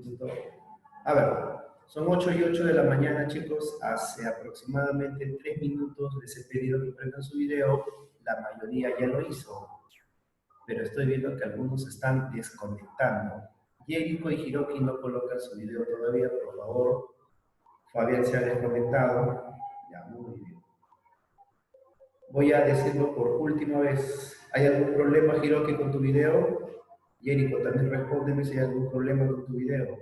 Listo. A ver, son 8 y 8 de la mañana, chicos. Hace aproximadamente 3 minutos les he pedido que prendan su video. La mayoría ya lo hizo, pero estoy viendo que algunos están desconectando. Jericho y Hiroki no colocan su video todavía, por favor. Fabián se ha desconectado. Ya, muy bien. Voy a decirlo por última vez. ¿Hay algún problema, Hiroki, con tu video? Jericho, también respóndeme si hay algún problema con tu video.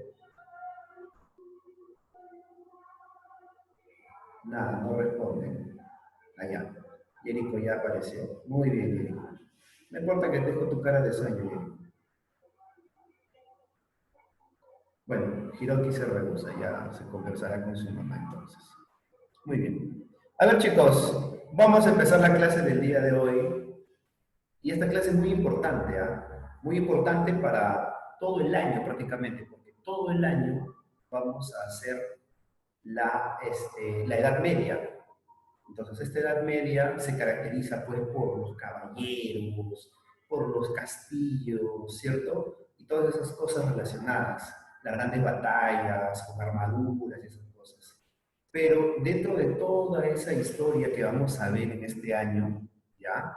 Nada, no responden. Allá. Jericho ya apareció. Muy bien, Jericho. No importa que estés con tu cara de sueño, Jericho. Bueno, Hiroki se rehúsa, ya se conversará con su mamá entonces. Muy bien. A ver, chicos, vamos a empezar la clase del día de hoy. Y esta clase es muy importante, ¿ah? Muy importante para todo el año prácticamente, porque todo el año vamos a hacer la Edad Media. Entonces, esta Edad Media se caracteriza pues por los caballeros, por los castillos, ¿cierto? Y todas esas cosas relacionadas, las grandes batallas, con armaduras y esas cosas. Pero dentro de toda esa historia que vamos a ver en este año, ¿ya?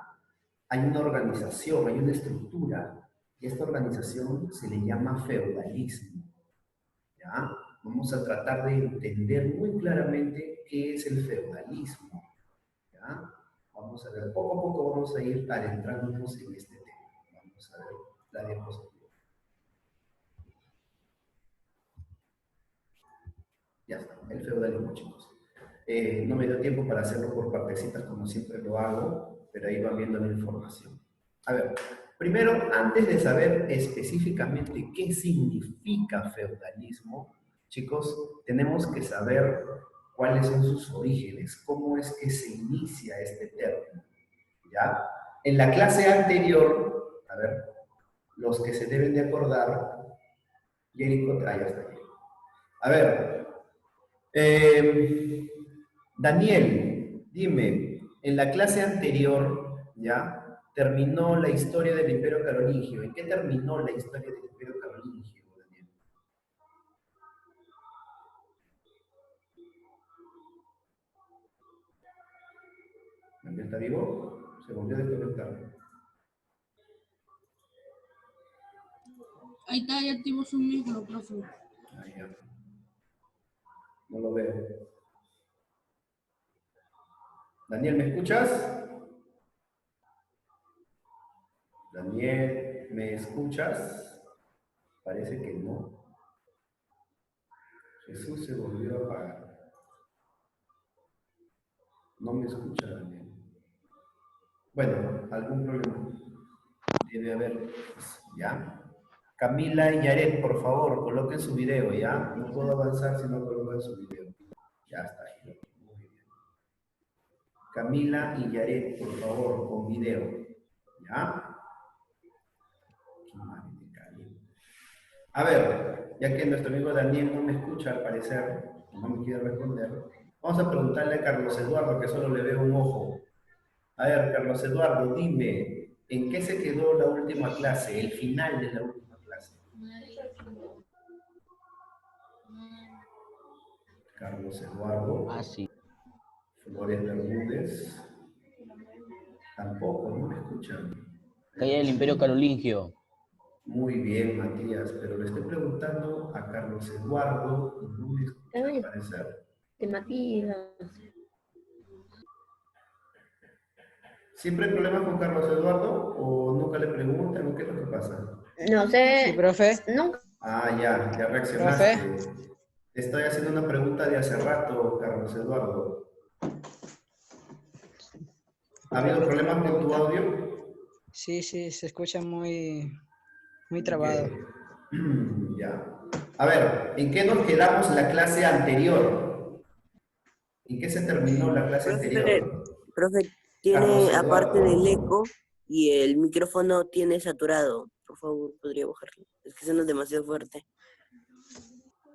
Hay una organización, hay una estructura, y esta organización se le llama feudalismo, ¿ya? Vamos a tratar de entender muy claramente qué es el feudalismo, ¿ya? Vamos a ver, poco a poco vamos a ir adentrándonos en este tema. Vamos a ver la diapositiva. Ya está, el feudalismo, chicos. No me dio tiempo para hacerlo por partecitas como siempre lo hago, pero ahí van viendo la información. A ver, primero, antes de saber específicamente qué significa feudalismo, chicos, tenemos que saber cuáles son sus orígenes, cómo es que se inicia este término, ¿ya? En la clase anterior, a ver, los que se deben de acordar, Jericho, ya está aquí. A ver, Daniel, dime, en la clase anterior, ¿ya? Terminó la historia del Imperio Carolingio. ¿En qué terminó la historia del Imperio Carolingio, Daniel? ¿Daniel está vivo? Se volvió a desconectar. Ahí está, ya activó su micro, profe. Ahí ya. No lo veo. Daniel, ¿me escuchas? Daniel, ¿me escuchas? Parece que no. Jesús se volvió a apagar. No me escucha, Daniel. Bueno, algún problema debe haber, ¿ya? Camila y Yaret, por favor, coloquen su video, ¿ya? No puedo avanzar si no colocan su video. Ya está ahí. Muy bien. Camila y Yaret, por favor, con video, ¿ya? A ver, ya que nuestro amigo Daniel no me escucha, al parecer, no me quiere responder, vamos a preguntarle a Carlos Eduardo, que solo le veo un ojo. A ver, Carlos Eduardo, dime, ¿en qué se quedó la última clase, el final de la última clase? Carlos Eduardo. Ah, sí. Flores Bermúdez. Tampoco, no me escuchan. Caída del Imperio Carolingio. Muy bien, Matías, pero le estoy preguntando a Carlos Eduardo y no me escucha al parecer. De Matías. ¿Siempre hay problemas con Carlos Eduardo o nunca le preguntan o qué es lo que pasa? No sé. Sí, profe. Nunca. Ah, ya reaccionaste. Estoy haciendo una pregunta de hace rato, Carlos Eduardo. ¿Ha habido problemas con tu audio? Sí, se escucha muy trabado. Okay. Ya. A ver, ¿en qué nos quedamos la clase anterior? ¿En qué se terminó la clase anterior? Profe, tiene, aparte del eco y el micrófono tiene saturado. Por favor, podría bajarlo. Es que suena demasiado fuerte.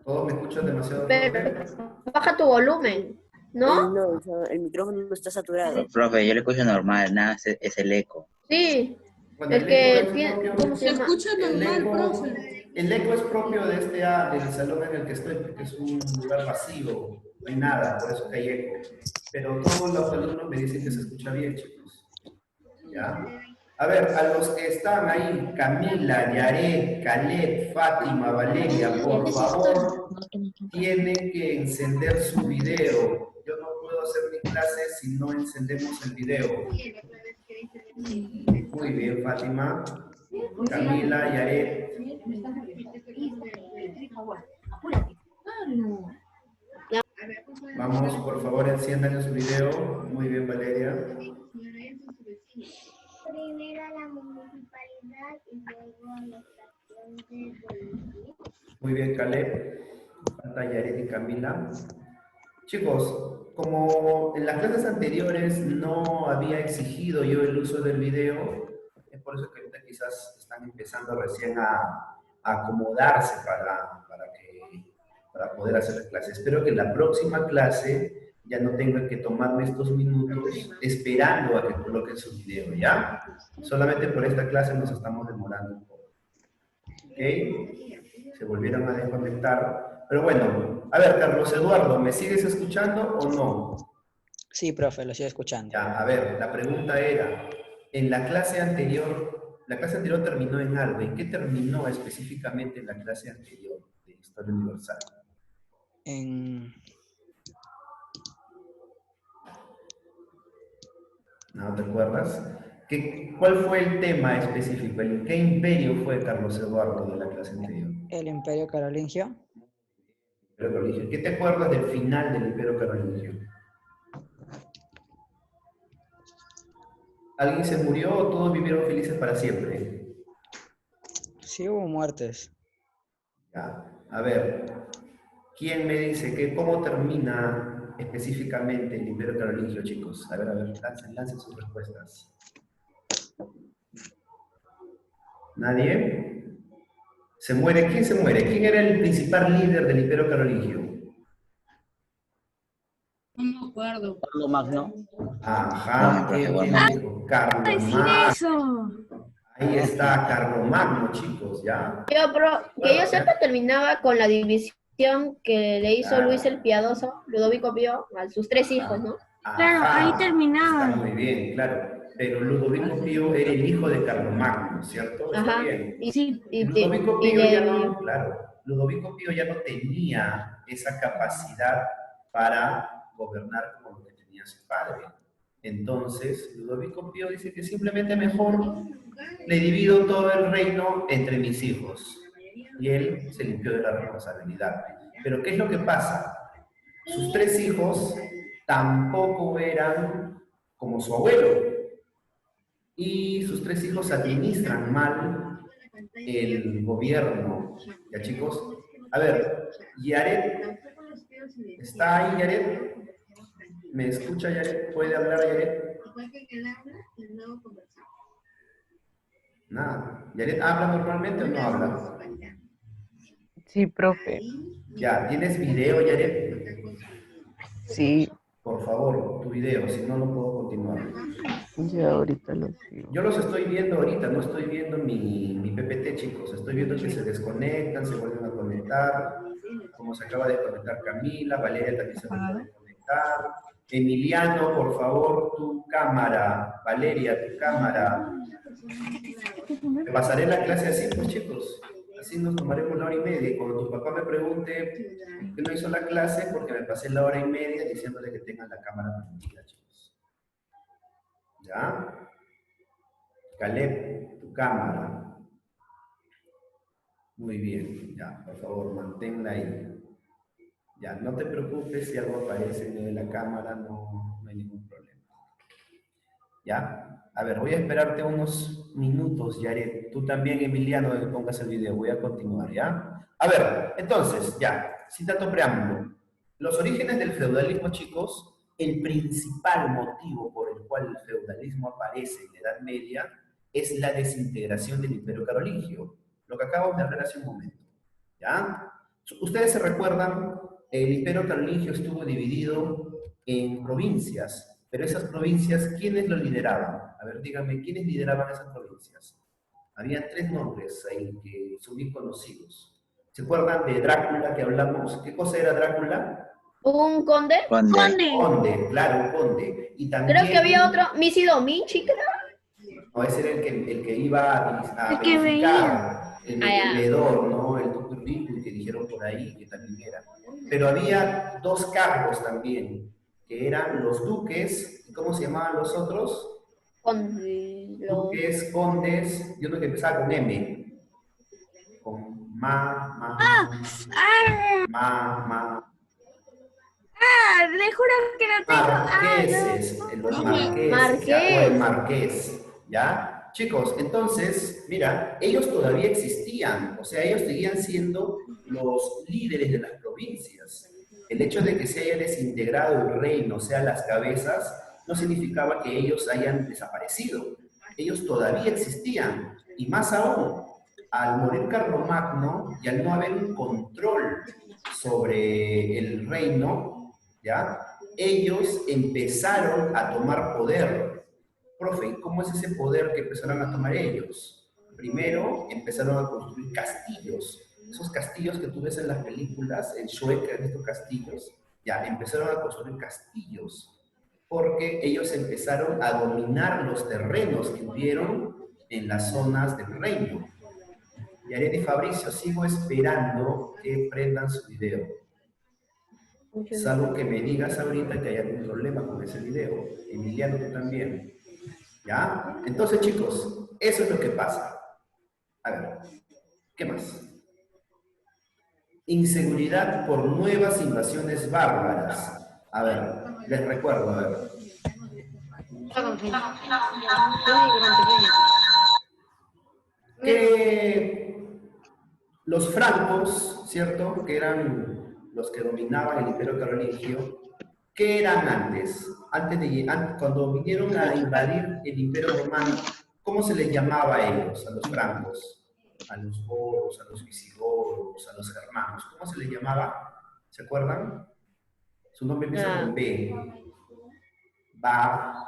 ¿Todos me escuchan demasiado fuerte? Pero baja tu volumen, ¿no? No, el micrófono no está saturado. Profe, yo le escucho normal, nada, es el eco. Sí. Bueno, el que eco tiene, ¿cómo se Se llama? escucha normal, profe. El eco es propio de del salón en el que estoy, porque es un lugar vacío, no hay nada, por eso que hay eco. Pero todos los alumnos me dicen que se escucha bien, chicos. ¿Ya? A ver, a los que están ahí, Camila, Yaret, Caleb, Fátima, Valeria, por favor, tienen que encender su video. Yo no puedo hacer mi clase si no encendemos el video. Muy bien, Fátima, Camila, Yaret. Vamos, por favor, enciendan su video. Muy bien, Valeria. Primero a la municipalidad y luego a la estación de policía. Muy bien, Caleb. Falta Yaret y Camila. Chicos, como en las clases anteriores no había exigido yo el uso del video, es por eso que ahorita quizás están empezando recién a acomodarse para poder hacer la clase. Espero que en la próxima clase ya no tengan que tomarme estos minutos esperando a que coloquen su video, ¿ya? Solamente por esta clase nos estamos demorando un poco. ¿Ok? Se volvieron a desconectar. Pero bueno, a ver, Carlos Eduardo, ¿me sigues escuchando o no? Sí, profe, lo estoy escuchando. Ya, a ver, la pregunta era, en la clase anterior terminó en algo. ¿En qué terminó específicamente en la clase anterior de Historia Universal? ¿No te acuerdas? ¿Cuál fue el tema específico? ¿En qué imperio fue Carlos Eduardo de la clase anterior? El Imperio Carolingio. ¿Qué te acuerdas del final del Imperio Carolingio? ¿Alguien se murió o todos vivieron felices para siempre? Sí hubo muertes. Ya. A ver, ¿quién me dice cómo termina específicamente el Imperio Carolingio, chicos? A ver, lancen sus respuestas. ¿Nadie? ¿Se muere? ¿Quién se muere? ¿Quién era el principal líder del Imperio Carolingio? No me acuerdo. Carlos Magno. Ajá, Carlos ¡Decir Magno. eso! Ahí está Carlomagno, chicos, ¿ya? Que yo sepa, terminaba con la división que le hizo Claro. Luis el Piadoso, Ludovico Pío, a sus 3 hijos, ¿no? Claro, Ajá, ahí terminaba. está muy bien, claro. Pero Ludovico Pío era el hijo de Carlomagno, ¿cierto? Está Ajá. bien. Y sí, Ludovico Pío ya no, claro, Ludovico Pío ya no tenía esa capacidad para gobernar como lo que tenía su padre. Entonces, Ludovico Pío dice que simplemente mejor le divido todo el reino entre mis hijos. Y él se limpió de la responsabilidad. Pero ¿qué es lo que pasa? Sus 3 hijos tampoco eran como su abuelo. Y sus 3 hijos administran mal el gobierno. ¿Ya, chicos? A ver, Yaret, ¿está ahí Yaret? ¿Me escucha Yaret? ¿Puede hablar Yaret? Nada. ¿Yaret habla normalmente o no habla? Sí, profe. Ya, ¿tienes video, Yaret? Sí, Por favor, tu video, si no, no puedo continuar. ya ahorita lo sigo. Yo los estoy viendo ahorita, no estoy viendo mi PPT, chicos. Estoy viendo que se desconectan, se vuelven a conectar. Como se acaba de conectar Camila, Valeria también se vuelve a desconectar. Emiliano, por favor, tu cámara. Valeria, tu cámara. Me pasaré la clase así, pues, chicos. Así nos tomaremos la hora y media. Y cuando tu papá me pregunte por qué no hizo la clase, porque me pasé la hora y media diciéndole que tengan la cámara prendida, chicos. ¿Ya? Caleb, tu cámara. Muy bien, ya, por favor, manténla ahí. Ya, no te preocupes si algo aparece en la cámara, no hay ningún problema. ¿Ya? A ver, voy a esperarte unos minutos, Yaret. Tú también, Emiliano, que pongas el video. Voy a continuar, ¿ya? A ver, entonces, ya, sin tanto preámbulo. Los orígenes del feudalismo, chicos, el principal motivo por el cual el feudalismo aparece en la Edad Media es la desintegración del Imperio Carolingio, lo que acabo de hablar hace un momento, ¿ya? Ustedes se recuerdan, el Imperio Carolingio estuvo dividido en provincias, pero esas provincias, ¿quiénes lo lideraban? A ver, díganme, ¿quiénes lideraban esas provincias? Había tres nombres ahí que son bien conocidos. ¿Se acuerdan de Drácula que hablamos? ¿Qué cosa era Drácula? ¿Un conde? Conde. Conde, claro, un conde. Y también, Creo que había otro, Missy Dominci, creo. no, ese era el que iba a El que verificar, el Ah, ya. veedor, ¿no? El Dr. Rico, que dijeron por ahí, que también era. Pero había dos cargos también, que eran los duques, ¿y cómo se llamaban los otros? Duques, condes, y uno que empezaba con M. Con ma, Le juro que no tengo. marqueses, los marqueses, Marqués. ¿ya? O el marqués, ¿ya? Chicos, entonces, mira, ellos todavía existían, o sea, ellos seguían siendo los líderes de las provincias. El hecho de que se haya desintegrado el reino, o sea, las cabezas, no significaba que ellos hayan desaparecido. Ellos todavía existían, y más aún, al morir Carlomagno y al no haber un control sobre el reino, ¿ya? Ellos empezaron a tomar poder. Profe, ¿y cómo es ese poder que empezaron a tomar ellos? Primero, empezaron a construir castillos. Esos castillos que tú ves en las películas, en Shrek, en estos castillos, ya, empezaron a construir castillos, porque ellos empezaron a dominar los terrenos que hubieron en las zonas del reino. Y Arena y Fabricio, sigo esperando que prendan su video. Salvo que me digas ahorita que hay algún problema con ese video. Emiliano, tú también. ¿Ya? Entonces, chicos, eso es lo que pasa. A ver, ¿qué más? Inseguridad por nuevas invasiones bárbaras. A ver, les recuerdo, a ver. Que los francos, ¿cierto? Que eran los que dominaban el Imperio Carolingio, ¿qué eran antes? Cuando vinieron a invadir el Imperio Romano, ¿cómo se les llamaba a ellos, a los francos? A los godos, a los visigodos, a los germanos. ¿Cómo se les llamaba? ¿Se acuerdan? Su nombre empieza con B. ¿Bárbaros?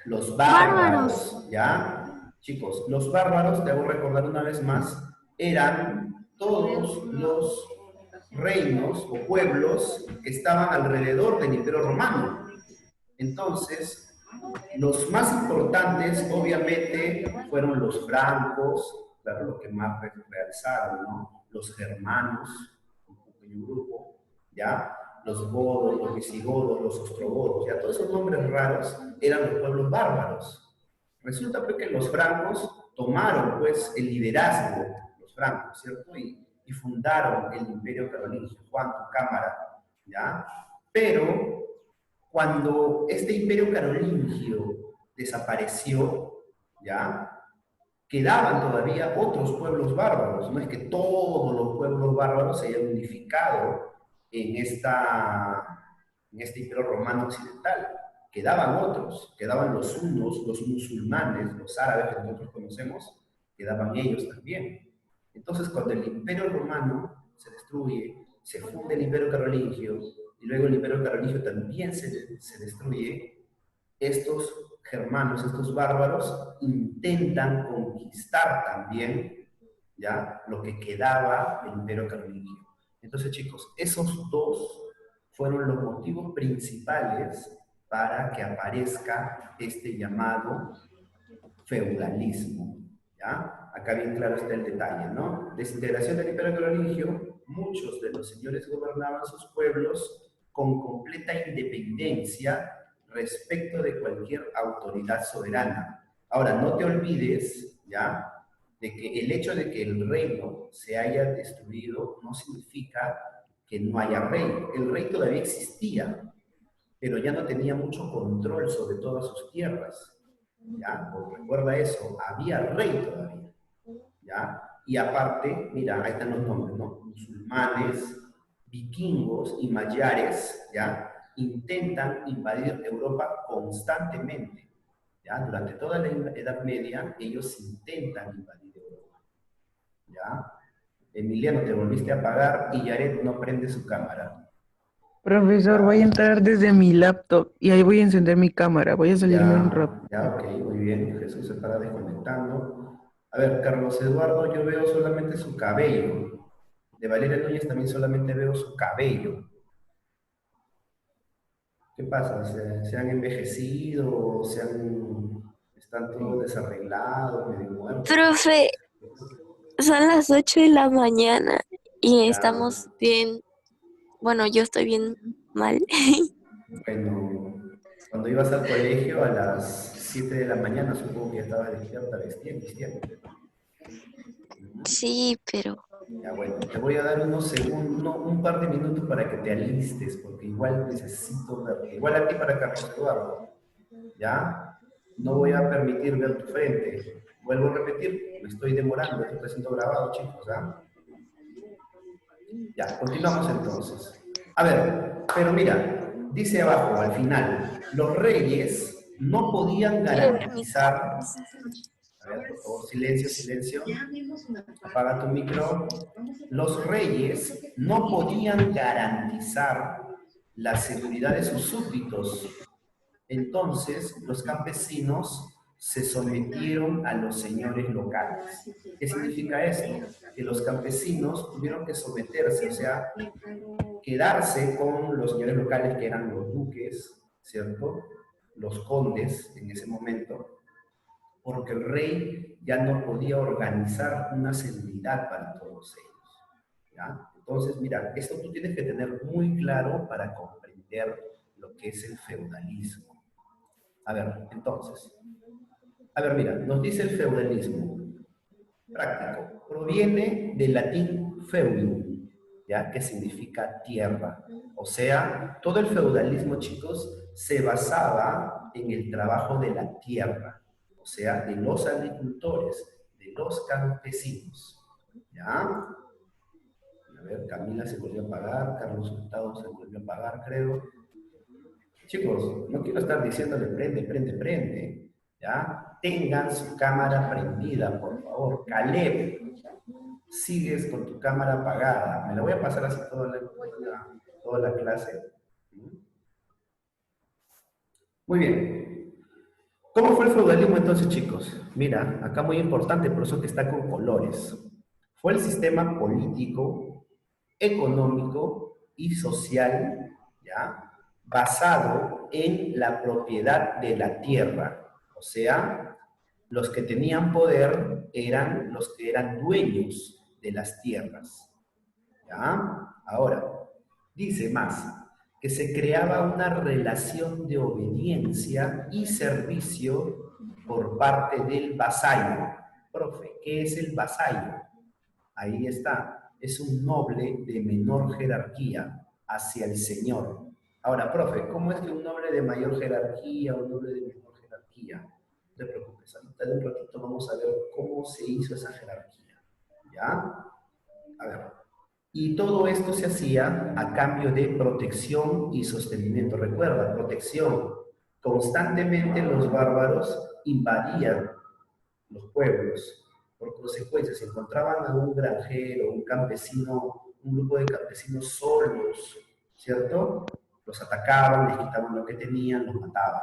Los bárbaros, ¿ya? Chicos, los bárbaros, te hago recordar una vez más, eran todos los reinos o pueblos que estaban alrededor del Imperio Romano. Entonces, los más importantes, obviamente, fueron los francos, claro, lo que más realzaron, ¿no? Los germanos, un pequeño grupo, ¿ya? Los godos, los visigodos, los ostrogodos, ya todos esos nombres raros eran los pueblos bárbaros. Resulta pues que los francos tomaron pues el liderazgo, los francos, ¿cierto? Y fundaron el Imperio Carolingio, Juan, tu cámara, ¿ya? Pero cuando este Imperio Carolingio desapareció, ¿ya? Quedaban todavía otros pueblos bárbaros, no es que todos los pueblos bárbaros se hayan unificado en este Imperio Romano Occidental. Quedaban otros, quedaban los hunos, los musulmanes, los árabes que nosotros conocemos, quedaban ellos también. Entonces, cuando el Imperio Romano se destruye, se funde el Imperio Carolingio, y luego el Imperio Carolingio también se destruye, estos germanos, estos bárbaros, intentan conquistar también, ¿ya?, lo que quedaba del Imperio Carolingio. Entonces, chicos, esos dos fueron los motivos principales para que aparezca este llamado feudalismo, ¿ya? Acá bien claro está el detalle, ¿no? Desintegración del Imperio Carolingio, muchos de los señores gobernaban sus pueblos con completa independencia respecto de cualquier autoridad soberana. Ahora, no te olvides, ¿ya?, de que el hecho de que el reino se haya destruido no significa que no haya rey. El rey todavía existía, pero ya no tenía mucho control sobre todas sus tierras, ¿ya? Pues recuerda eso, había rey todavía, ¿ya? Y aparte, mira, ahí están los nombres, ¿no? Musulmanes, vikingos y magiares, ¿ya?, intentan invadir Europa constantemente, ¿ya? Durante toda la Edad Media, ellos intentan invadir Europa, ¿ya? Emiliano, te volviste a apagar y Yaret no prende su cámara. Profesor, voy a entrar desde mi laptop y ahí voy a encender mi cámara. Voy a salirme un rato. Ya, ok, muy bien. Jesús se para desconectando. A ver, Carlos Eduardo, yo veo solamente su cabello. De Valeria Núñez también solamente veo su cabello. ¿Qué pasa? ¿Se han envejecido? ¿Están todos desarreglados, medio muertos? Profe, son las 8 de la mañana y Ya, estamos bien. Bueno, yo estoy bien mal. bueno, cuando ibas al colegio a las 7 de la mañana, supongo que ya estabas despierta, vistiendo. Sí, pero Ya, bueno, te voy a dar unos segundos, un par de minutos para que te alistes, porque igual necesito verte. Igual a ti para Carlos Eduardo, ¿ya? No voy a permitir ver tu frente. Vuelvo a repetir, me estoy demorando, esto está siendo grabado, chicos, ¿ah? Ya, continuamos entonces. A ver, pero mira, dice abajo, al final, los reyes no podían quiero ver mis garantizar... zapatos. A ver, por favor, silencio, silencio. Apaga tu micro. Los reyes no podían garantizar la seguridad de sus súbditos. Entonces, los campesinos se sometieron a los señores locales. ¿Qué significa esto? Que los campesinos tuvieron que someterse, o sea, quedarse con los señores locales que eran los duques, ¿cierto? Los condes en ese momento, porque el rey ya no podía organizar una seguridad para todos ellos, ¿ya? Entonces, mira, esto tú tienes que tener muy claro para comprender lo que es el feudalismo. A ver, entonces, mira, nos dice el feudalismo práctico, proviene del latín feudum, ¿ya? Que significa tierra. O sea, todo el feudalismo, chicos, se basaba en el trabajo de la tierra, o sea, de los agricultores, de los campesinos, ¿ya? A ver, Camila se volvió a apagar, Carlos Hurtado se volvió a apagar, creo. Chicos, no quiero estar diciéndole prende, prende, prende, ¿ya? Tengan su cámara prendida, por favor. Caleb, sigues con tu cámara apagada. Me la voy a pasar así toda la clase. Muy bien. ¿Cómo fue el feudalismo entonces, chicos? Mira, acá muy importante, por eso que está con colores. Fue el sistema político, económico y social, ¿ya? Basado en la propiedad de la tierra. O sea, los que tenían poder eran los que eran dueños de las tierras. ¿Ya? Ahora, dice más, que se creaba una relación de obediencia y servicio por parte del vasallo. Profe, ¿qué es el vasallo? Ahí está, es un noble de menor jerarquía hacia el señor. Ahora, profe, ¿cómo es que un noble de mayor jerarquía, un noble de menor jerarquía? No te preocupes, ahorita de un ratito vamos a ver cómo se hizo esa jerarquía. ¿Ya? A ver. Y todo esto se hacía a cambio de protección y sostenimiento. Recuerda, protección. Constantemente los bárbaros invadían los pueblos. Por consecuencia, si encontraban a un granjero, un campesino, un grupo de campesinos solos, ¿cierto? Los atacaban, les quitaban lo que tenían, los mataban.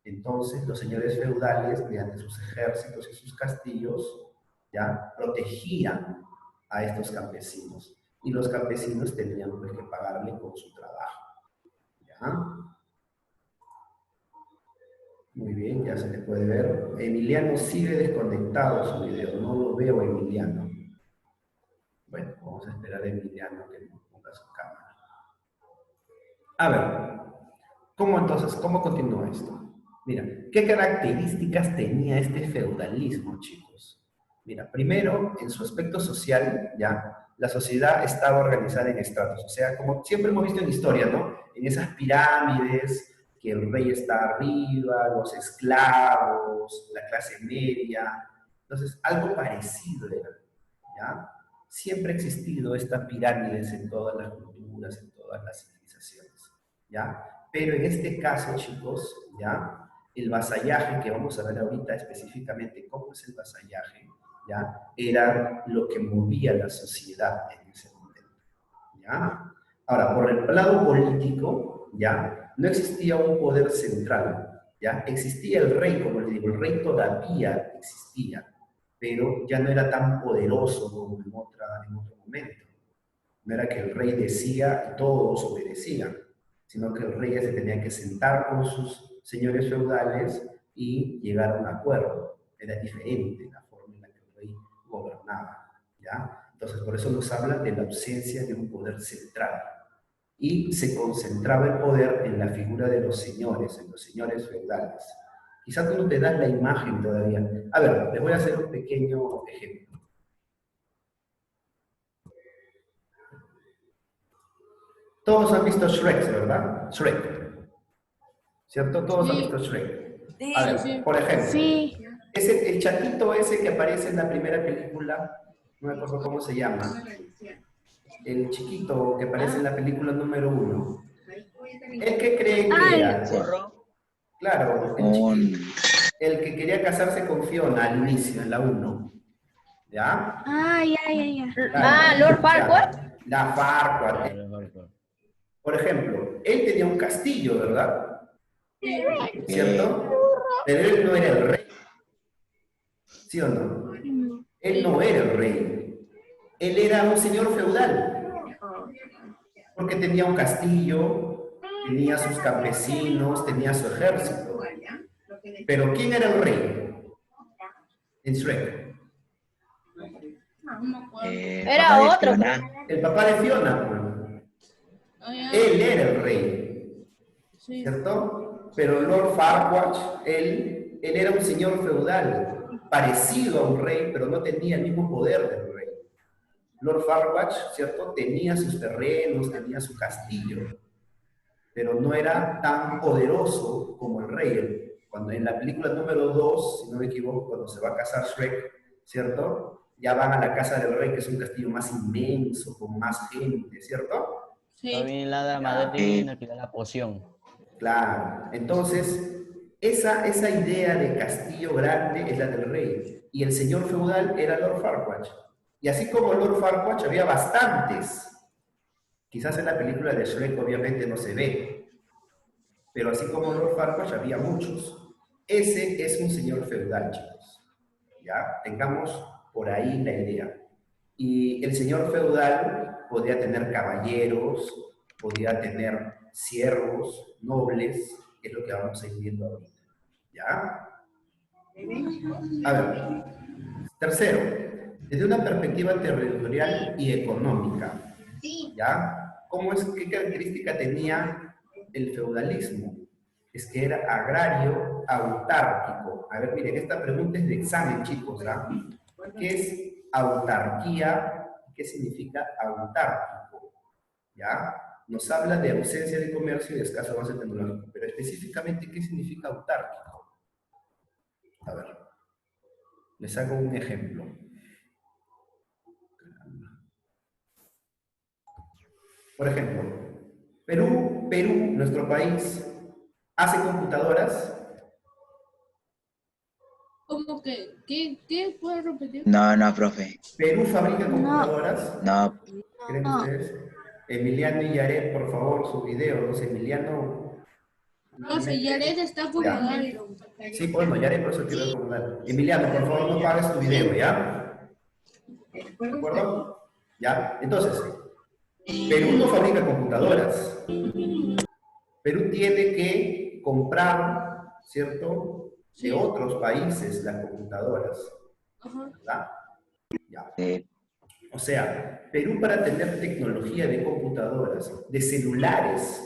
Entonces, los señores feudales, mediante sus ejércitos y sus castillos, ya protegían a estos campesinos. Y los campesinos tenían pues, que pagarle con su trabajo. ¿Ya? Muy bien, ya se le puede ver. Emiliano sigue desconectado su video. No lo veo, Emiliano. Bueno, vamos a esperar a Emiliano que nos ponga su cámara. A ver, ¿cómo continúa esto? Mira, ¿qué características tenía este feudalismo, chicos? Mira, primero, en su aspecto social, ya, la sociedad estaba organizada en estratos. O sea, como siempre hemos visto en historia, ¿no? En esas pirámides, que el rey está arriba, los esclavos, la clase media. Entonces, algo parecido era, ¿ya? Siempre ha existido estas pirámides en todas las culturas, en todas las civilizaciones, ¿ya? Pero en este caso, chicos, ¿ya? El vasallaje, que vamos a ver ahorita específicamente cómo es el vasallaje, ¿ya? Era lo que movía la sociedad en ese momento, ¿ya? Ahora, por el lado político, ¿ya? No existía un poder central, ¿ya? Existía el rey, como les digo, el rey todavía existía, pero ya no era tan poderoso como en otro momento. No era que el rey decía y todos obedecían, sino que el rey ya se tenía que sentar con sus señores feudales y llegar a un acuerdo. Era diferente la forma en la que el rey gobernaba, ¿ya? Entonces, por eso nos habla de la ausencia de un poder central. Y se concentraba el poder en la figura de los señores, en los señores feudales. Quizás tú no te das la imagen todavía. A ver, les voy a hacer un pequeño ejemplo. Todos han visto Shrek, ¿verdad? Shrek. ¿Cierto? Todos han visto Shrek. A ver, por ejemplo, Sí. el chatito ese que aparece en la primera película, no me acuerdo cómo se llama, el chiquito que aparece en la película número 1. ¿El que cree que era? Claro, el que quería casarse con Fiona al inicio, en la 1. ¿Ya? Ya. Claro, Lord Farquaad. La Farquaad. Por ejemplo, él tenía un castillo, ¿verdad? ¿Cierto? Pero él no era el rey. ¿Sí o no? Él no era el rey. Él era un señor feudal. Porque tenía un castillo, tenía sus campesinos, tenía su ejército. Pero ¿quién era el rey? En Shrek. Era otro. El papá de Fiona, pues. Él era el rey, ¿cierto? Pero Lord Farquaad, él era un señor feudal, parecido a un rey, pero no tenía el mismo poder del rey. Lord Farquaad, ¿cierto? Tenía sus terrenos, tenía su castillo, pero no era tan poderoso como el rey. Cuando en la película número 2, si no me equivoco, cuando se va a casar Shrek, ¿cierto? Ya van a la casa del rey, que es un castillo más inmenso, con más gente, ¿cierto? Está bien la dama divina que da la poción. Claro. Entonces, esa idea de castillo grande es la del rey. Y el señor feudal era Lord Farquaad. Y así como Lord Farquaad había bastantes. Quizás en la película de Shrek obviamente no se ve. Pero así como Lord Farquaad había muchos. Ese es un señor feudal, chicos. ¿Ya? Tengamos por ahí la idea. Y el señor feudal podía tener caballeros, podía tener siervos, nobles, que es lo que vamos a ir viendo ahorita. ¿Ya? A ver, tercero, desde una perspectiva territorial y económica. ¿Ya? ¿Qué característica tenía el feudalismo? Es que era agrario autárquico. A ver, miren, esta pregunta es de examen, chicos, ¿ah? ¿Qué es autarquía? ¿Qué significa autárquico? ¿Ya? Nos habla de ausencia de comercio y de escaso avance tecnológico, pero específicamente, ¿qué significa autárquico? A ver, les hago un ejemplo. Por ejemplo, Perú, nuestro país, hace computadoras. ¿Cómo que? ¿Qué? ¿Puedo repetir? No, profe. ¿Perú fabrica computadoras? No. ¿Creen ustedes? Emiliano y Yaret, por favor, su video. No sé, Emiliano. No sé, Yaret está como algo. Sí, bueno, Yaret, por eso quiero recomendar. Emiliano, por favor, no pagues tu video, ¿ya? ¿De acuerdo? ¿Ya? Entonces, Perú no fabrica computadoras. Perú tiene que comprar, ¿cierto?, de otros países las computadoras. ¿Verdad? Ya. O sea, Perú para tener tecnología de computadoras, de celulares,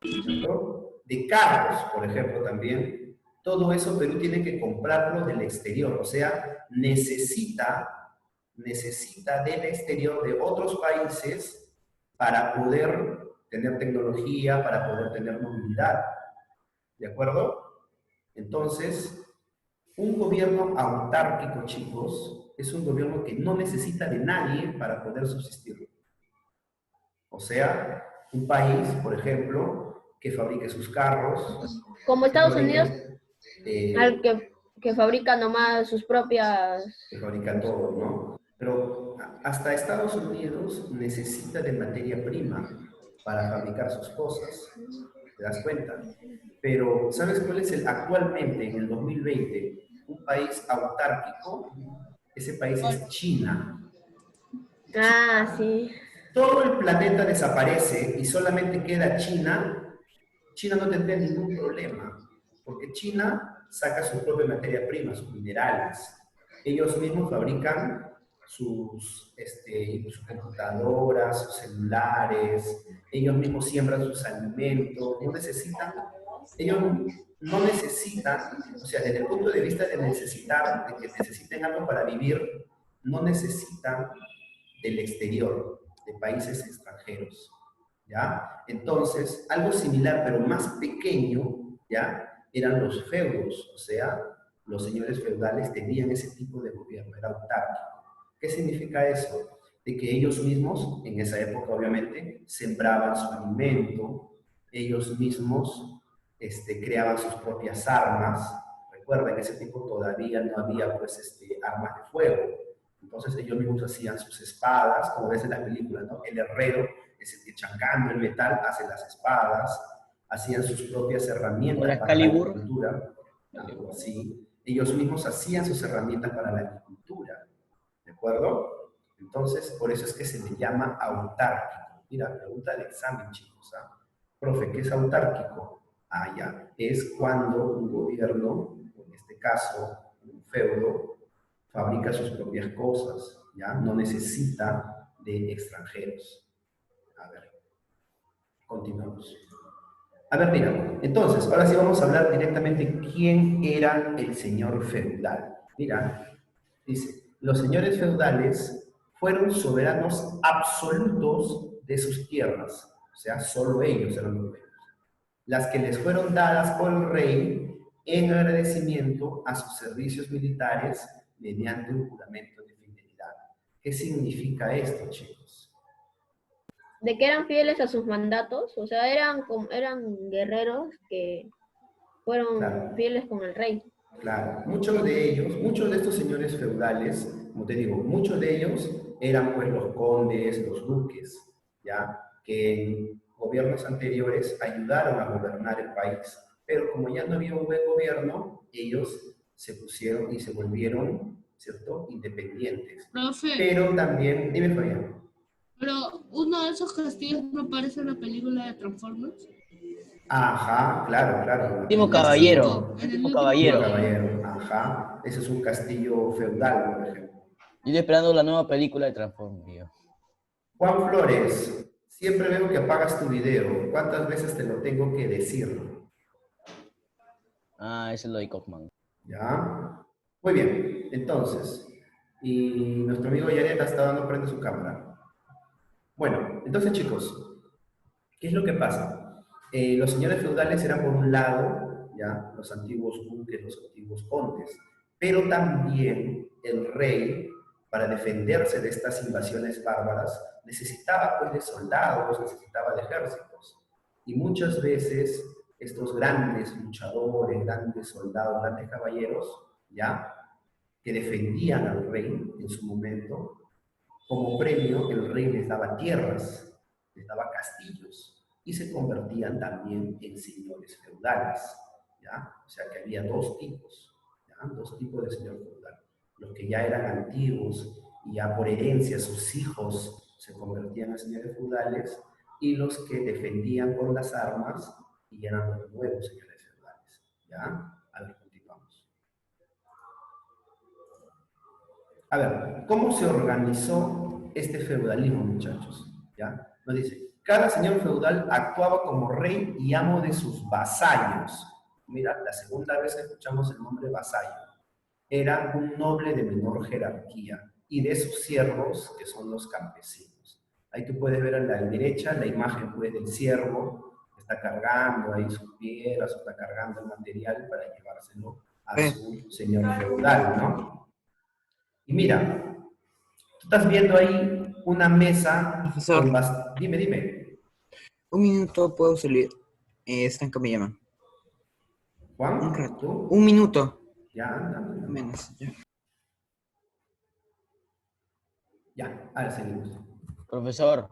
¿cierto?, de carros, por ejemplo, también, todo eso Perú tiene que comprarlo del exterior. O sea, necesita del exterior, de otros países, para poder tener tecnología, para poder tener movilidad. ¿De acuerdo? Entonces, un gobierno autárquico, chicos, es un gobierno que no necesita de nadie para poder subsistir. O sea, un país, por ejemplo, que fabrique sus carros. Como Estados Unidos, al que fabrica nomás sus propias... Que fabrica todo, ¿no? Pero hasta Estados Unidos necesita de materia prima. para fabricar sus cosas. ¿Te das cuenta? Pero, ¿sabes cuál es actualmente, en el 2020, un país autárquico? Ese país es China. Ah, sí. Todo el planeta desaparece y solamente queda China. China no tendría ningún problema, porque China saca su propia materia prima, sus minerales. Ellos mismos fabrican sus computadoras, sus celulares, ellos mismos siembran sus alimentos, no necesitan, ellos no necesitan, o sea, desde el punto de vista de necesitar, de que necesiten algo para vivir, no necesitan del exterior, de países extranjeros, ¿ya? Entonces, algo similar, pero más pequeño, ¿ya? Eran los feudos, o sea, los señores feudales tenían ese tipo de gobierno, era autárquico. ¿Qué significa eso? De que ellos mismos, en esa época obviamente, sembraban su alimento, ellos mismos creaban sus propias armas. Recuerda, en ese tiempo todavía no había pues, armas de fuego. Entonces ellos mismos hacían sus espadas, como ves en las películas, ¿no? El herrero es el que chancando el metal hace las espadas, hacían sus propias herramientas para la agricultura. Algo así. Ellos mismos hacían sus herramientas para la agricultura. ¿De acuerdo? Entonces, por eso es que se le llama autárquico. Mira, pregunta del examen, chicos. ¿Ah? Profe, ¿qué es autárquico? Ah, ya. Es cuando un gobierno, en este caso, un feudo, fabrica sus propias cosas, ¿ya? No necesita de extranjeros. A ver, continuamos. A ver, mira, entonces, ahora sí vamos a hablar directamente quién era el señor feudal. Mira, dice, los señores feudales fueron soberanos absolutos de sus tierras, o sea, solo ellos eran los dueños, las que les fueron dadas por el rey en agradecimiento a sus servicios militares mediante un juramento de fidelidad. ¿Qué significa esto, chicos? De que eran fieles a sus mandatos, o sea, eran guerreros que fueron fieles con el rey. Claro, muchos de estos señores feudales, como te digo, muchos de ellos eran pues los condes, los duques, ¿ya? Que en gobiernos anteriores ayudaron a gobernar el país. Pero como ya no había un buen gobierno, ellos se pusieron y se volvieron, ¿cierto?, independientes. Profe. Pero también, dime, Fabián. Pero uno de esos castillos no aparece en la película de Transformers. Ajá, claro, claro. El último caballero. En el último último caballero. Caballero, ajá. Ese es un castillo feudal, por ejemplo. Yo estoy esperando la nueva película de Transformers. Juan Flores, siempre veo que apagas tu video. ¿Cuántas veces te lo tengo que decir? Ah, ese es lo de Kaufman. ¿Ya? Muy bien, entonces. Y nuestro amigo Yareta está dando prende su cámara. Bueno, entonces chicos, ¿qué es lo que pasa? Los señores feudales eran por un lado, ya, los antiguos duques, los antiguos condes, pero también el rey, para defenderse de estas invasiones bárbaras, necesitaba pues de soldados, necesitaba de ejércitos. Y muchas veces estos grandes luchadores, grandes soldados, grandes caballeros, ya, que defendían al rey en su momento, como premio el rey les daba tierras, les daba castillos, y se convertían también en señores feudales, ¿ya? O sea que había dos tipos, ¿ya? Dos tipos de señor feudal. Los que ya eran antiguos y ya por herencia sus hijos se convertían en señores feudales, y los que defendían con las armas y eran los nuevos señores feudales, ¿ya? A ver, continuamos. A ver, ¿cómo se organizó este feudalismo, muchachos? ¿Ya? Nos dice, cada señor feudal actuaba como rey y amo de sus vasallos. Mira, la segunda vez que escuchamos el nombre vasallo. Era un noble de menor jerarquía y de sus siervos, que son los campesinos. Ahí tú puedes ver a la derecha la imagen pues, del siervo que está cargando ahí sus piedras, está cargando el material para llevárselo a su señor feudal, ¿no? Y mira, tú estás viendo ahí una mesa. Profesor. Dime. Un minuto, puedo salir. Están que me llaman. Juan, un rato. ¿tú? Un minuto. Ya, anda. Menos, ya. Ya, ahora seguimos. Profesor.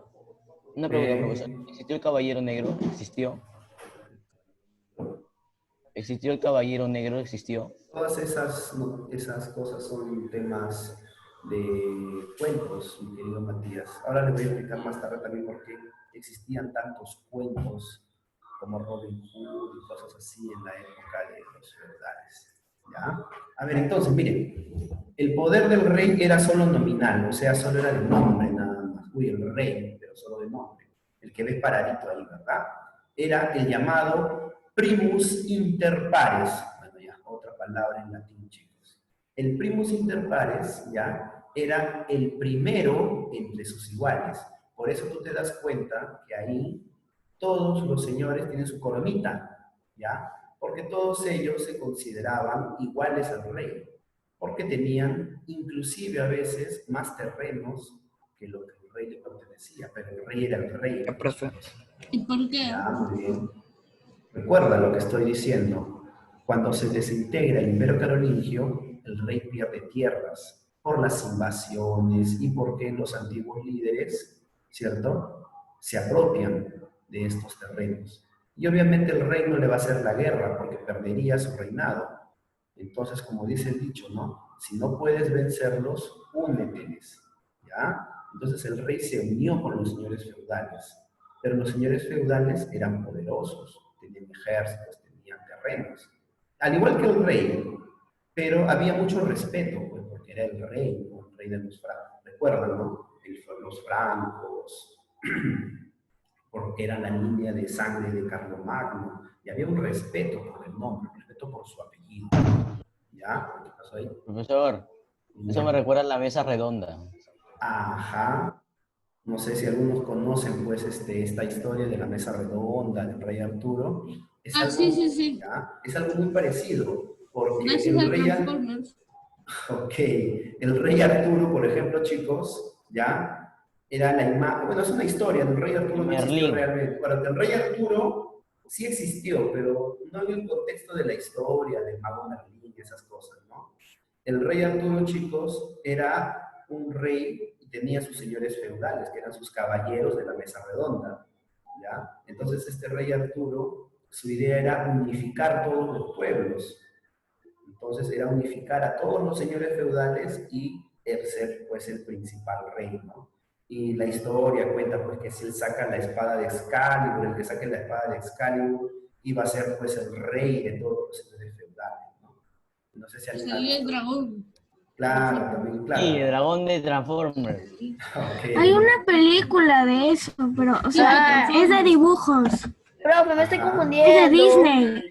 Una pregunta, profesor. ¿Existió el caballero negro? ¿Existió? ¿Existió el caballero negro? ¿Existió? Todas esas cosas son temas de cuentos, mi querido Matías. Ahora les voy a explicar más tarde también por qué existían tantos cuentos como Robin Hood y cosas así en la época de los feudales. ¿Ya? A ver, entonces, miren, el poder del rey era solo nominal, o sea, solo era de nombre nada más. Uy, el rey, pero solo de nombre. El que ves paradito ahí, ¿verdad? Era el llamado primus inter pares. Bueno, ya, otra palabra en latín, chicos. El primus inter pares, ya, era el primero entre sus iguales. Por eso tú te das cuenta que ahí todos los señores tienen su coronita, ¿ya? Porque todos ellos se consideraban iguales al rey, porque tenían inclusive a veces más terrenos que lo que el rey le pertenecía, pero el rey era el rey. ¿Y por qué? Ya, muy bien. Recuerda lo que estoy diciendo. Cuando se desintegra el Imperio Carolingio, el rey pierde tierras por las invasiones y porque los antiguos líderes, ¿cierto?, se apropian de estos terrenos. Y obviamente el rey no le va a hacer la guerra porque perdería su reinado. Entonces, como dice el dicho, ¿no? Si no puedes vencerlos, úneteles, ¿ya? Entonces el rey se unió con los señores feudales. Pero los señores feudales eran poderosos, tenían ejércitos, tenían terrenos. Al igual que el rey, pero había mucho respeto, pues, porque era el rey, ¿no? El rey de los francos. Recuerdan, ¿no? Los francos, porque era la línea de sangre de Carlomagno, y había un respeto por el nombre, un respeto por su apellido. ¿Ya? ¿Qué pasó ahí? Profesor, eso me recuerda a la mesa redonda. Ajá. No sé si algunos conocen, pues, esta historia de la mesa redonda, del rey Arturo. Es algo, sí. ¿ya? Es algo muy parecido, porque Gracias el a rey... Transformers. Ok, el rey Arturo, por ejemplo, chicos, ¿ya? Era la imagen, bueno, es una historia, el rey Arturo no existió realmente. Bueno, el rey Arturo sí existió, pero no en el contexto de la historia, del mago Merlín y esas cosas, ¿no? El rey Arturo, chicos, era un rey y tenía sus señores feudales, que eran sus caballeros de la mesa redonda, ¿ya? Entonces este rey Arturo, su idea era unificar todos los pueblos. Entonces era unificar a todos los señores feudales y ser, pues, el principal rey, ¿no? Y la historia cuenta, pues, que si él saca la espada de Excalibur, el que saque la espada de Excalibur iba a ser, pues, el rey de todos los señores feudales, ¿no? No sé si alguien... Sería el dragón. Claro, también, claro. Sí, el dragón de Transformers. Okay. Hay una película de eso, pero, o sea, es de dibujos. Profe, me estoy confundiendo. Es de Disney.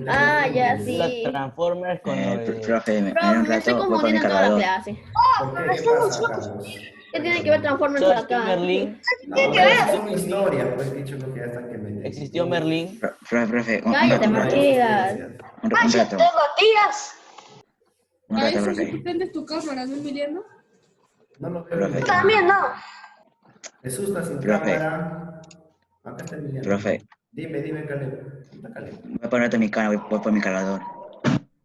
Ah, ya, sí. Transformers con lo de... Profe, en Profe, un me estoy rato voy por mi confundiendo en toda la cargador. clase. ¿Qué pasa, Carlos? ¿Qué tiene que ver Transformers por acá? Merlín? No, es una historia, pues, dicho lo que ya está que me... ¿Existió Merlín? Profe, Cállate, Matías. un rato. tías! Un A rato, veces profe. si prendes tu cámara, ¿no, Emiliano? No lo veo. Profe. También no. Jesús está sin Profe. cámara. Acá está Emiliano. Profe, Dime, Caleb. Está Caleb. voy a ponerte mi cámara, voy por mi cargador.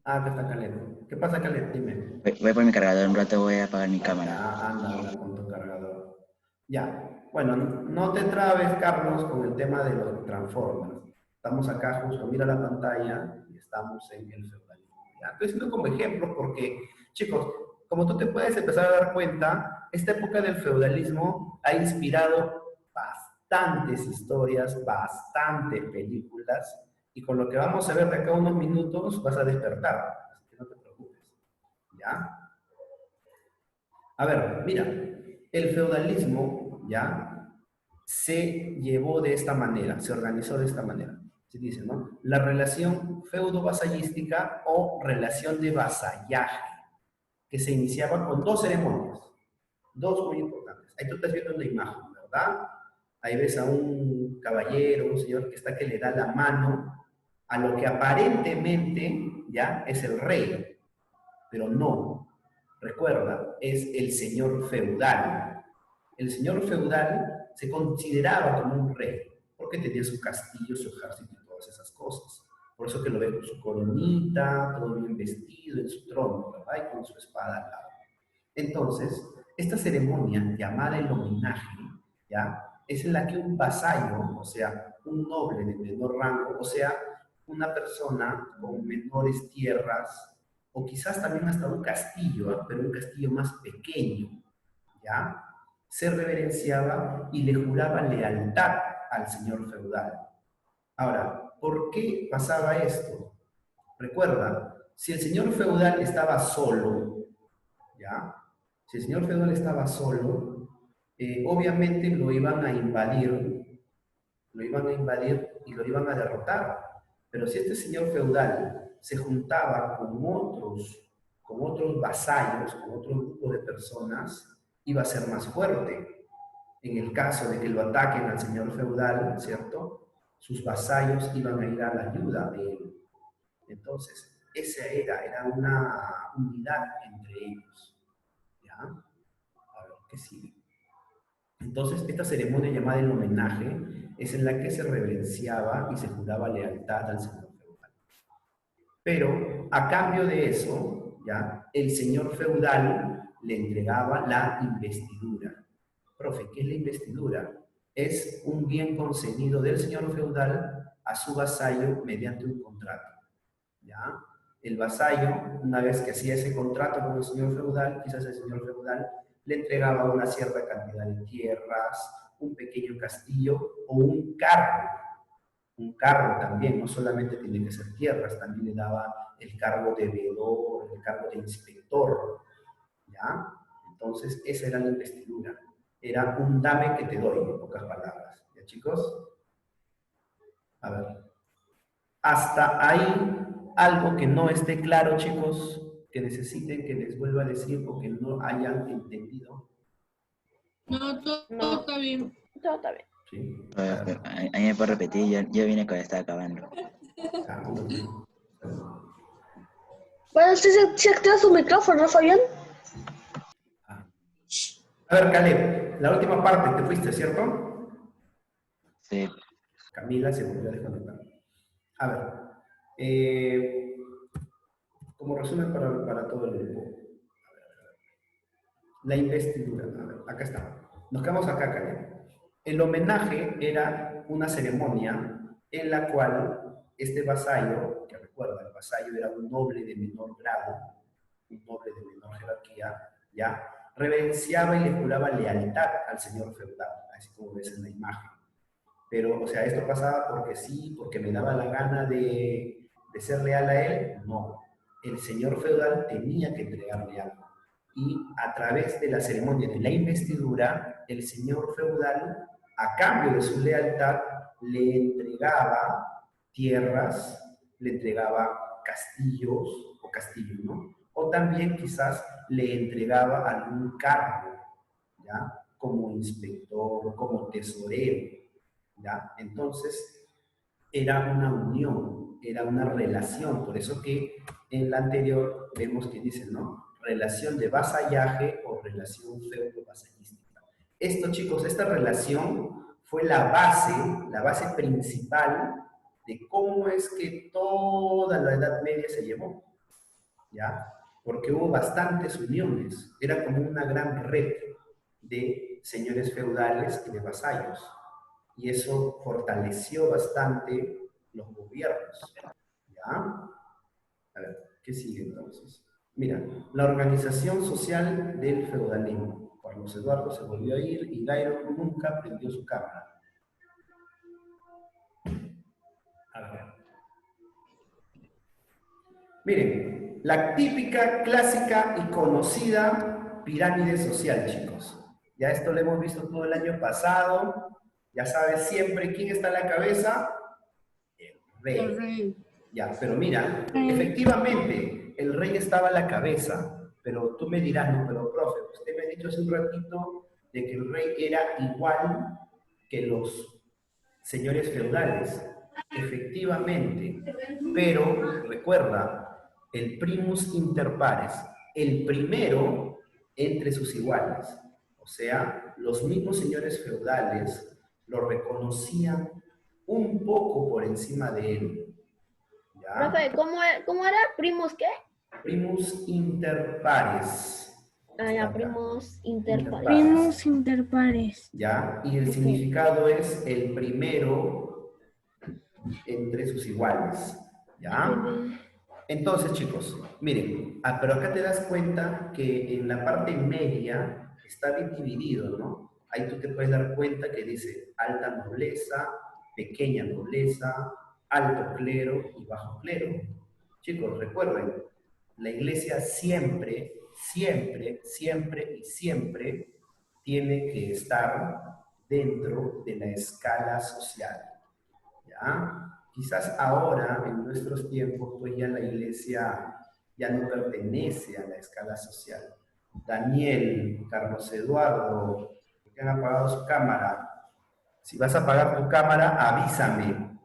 Ah, acá está Caleb. ¿Qué pasa, Caleb? Dime. Voy por mi cargador, un rato voy a apagar mi cámara. Ah, anda con tu cargador. Ya. Bueno, no te trabes, Carlos, con el tema de los Transformers. Estamos acá justo, mira la pantalla y estamos en el feudalismo. ¿Ya? Estoy diciendo como ejemplo porque, chicos, como tú te puedes empezar a dar cuenta, esta época del feudalismo ha inspirado bastantes historias, bastantes películas, y con lo que vamos a ver de acá a unos minutos vas a despertar, así que no te preocupes, ¿ya? A ver, mira, el feudalismo, ¿ya?, se llevó de esta manera, se organizó de esta manera. Se dice, ¿no? La relación feudo-vasallística o relación de vasallaje, que se iniciaba con dos ceremonias, dos muy importantes. Ahí tú estás viendo una imagen, ¿verdad? Ahí ves a un caballero, un señor que le da la mano a lo que aparentemente ya es el rey, pero no. Recuerda, es el señor feudal. El señor feudal se consideraba como un rey, porque tenía su castillo, su ejército y todas esas cosas. Por eso que lo ves con su coronita, todo bien vestido en su trono, ¿verdad? Y con su espada al lado. Entonces, esta ceremonia llamada el homenaje, ¿ya?, es en la que un vasallo, o sea, un noble de menor rango, o sea, una persona con menores tierras, o quizás también hasta un castillo, pero un castillo más pequeño, ¿ya? Se reverenciaba y le juraba lealtad al señor feudal. Ahora, ¿por qué pasaba esto? Recuerda, si el señor feudal estaba solo, ¿ya? Si el señor feudal estaba solo, obviamente lo iban a invadir y lo iban a derrotar. Pero si este señor feudal se juntaba con otros vasallos, con otro grupo de personas, iba a ser más fuerte. En el caso de que lo ataquen al señor feudal, ¿cierto? Sus vasallos iban a ir a la ayuda de él. Entonces, esa era una unidad entre ellos. ¿Ya? A ver, ¿qué sigue? Entonces, esta ceremonia llamada el homenaje es en la que se reverenciaba y se juraba lealtad al señor feudal. Pero, a cambio de eso, ¿ya? El señor feudal le entregaba la investidura. Profe, ¿qué es la investidura? Es un bien concedido del señor feudal a su vasallo mediante un contrato. ¿Ya? El vasallo, una vez que hacía ese contrato con el señor feudal, quizás el señor feudal le entregaba una cierta cantidad de tierras, un pequeño castillo o un cargo. Un cargo también, no solamente tiene que ser tierras, también le daba el cargo de veedor, el cargo de inspector. ¿Ya? Entonces, esa era la investidura. Era un dame que te doy, en pocas palabras. ¿Ya, chicos? A ver. Hasta ahí, algo que no esté claro, chicos, que necesiten que les vuelva a decir o que no hayan entendido. No, todo está bien. Todo está bien. ¿Sí? Ahí me puedo repetir, yo vine cuando estaba acabando. Bueno, ¿sí activa su micrófono, Fabián? A ver, Caleb, la última parte, te fuiste, ¿cierto? Sí. Camila se volvió a desconectar. A ver, como resumen para todo el grupo. La investidura, a ver, acá está. Nos quedamos acá, Caleb. El homenaje era una ceremonia en la cual este vasallo, que recuerda, el vasallo era un noble de menor grado, un noble de menor jerarquía, ¿ya? Reverenciaba y le juraba lealtad al señor feudal, así como ves en la imagen. Pero, o sea, ¿esto pasaba porque sí, porque me daba la gana de ser leal a él? No. El señor feudal tenía que entregarle algo. Y a través de la ceremonia de la investidura, el señor feudal, a cambio de su lealtad, le entregaba tierras, le entregaba castillos, o castillos, ¿no? O también quizás le entregaba algún cargo, ¿ya? Como inspector, como tesorero, ¿ya? Entonces, era una unión, era una relación, por eso que en la anterior vemos que dice, ¿no? Relación de vasallaje o relación feudo-vasallística. Esto, chicos, esta relación fue la base principal de cómo es que toda la Edad Media se llevó, ¿ya? Porque hubo bastantes uniones, era como una gran red de señores feudales y de vasallos, y eso fortaleció bastante los gobiernos, ¿ya? A ver, ¿qué sigue entonces? Mira, la organización social del feudalismo. Carlos Eduardo se volvió a ir y Gairo nunca prendió su cámara. A ver. Miren, la típica, clásica y conocida pirámide social, chicos. Ya esto lo hemos visto todo el año pasado. Ya sabes siempre quién está a la cabeza. El rey. El rey. Ya, pero mira, efectivamente, el rey estaba a la cabeza, pero tú me dirás, no, pero profe, usted me ha dicho hace un ratito de que el rey era igual que los señores feudales. Efectivamente, pero recuerda, el primus inter pares, el primero entre sus iguales. O sea, los mismos señores feudales lo reconocían un poco por encima de él. ¿Ya? Profe, ¿cómo era? ¿Primus qué? Primus inter pares. primos interpares. Primos interpares. ¿Ya? Y el significado es el primero entre sus iguales. ¿Ya? Entonces, chicos, miren, pero acá te das cuenta que en la parte media está bien dividido, ¿no? Ahí tú te puedes dar cuenta que dice alta nobleza, pequeña nobleza, alto clero y bajo clero. Chicos, recuerden, la iglesia siempre, siempre, siempre y siempre tiene que estar dentro de la escala social, ¿ya? Quizás ahora, en nuestros tiempos, pues ya la iglesia ya no pertenece a la escala social. Daniel, Carlos Eduardo, que han apagado su cámara. Si vas a apagar tu cámara, avísame.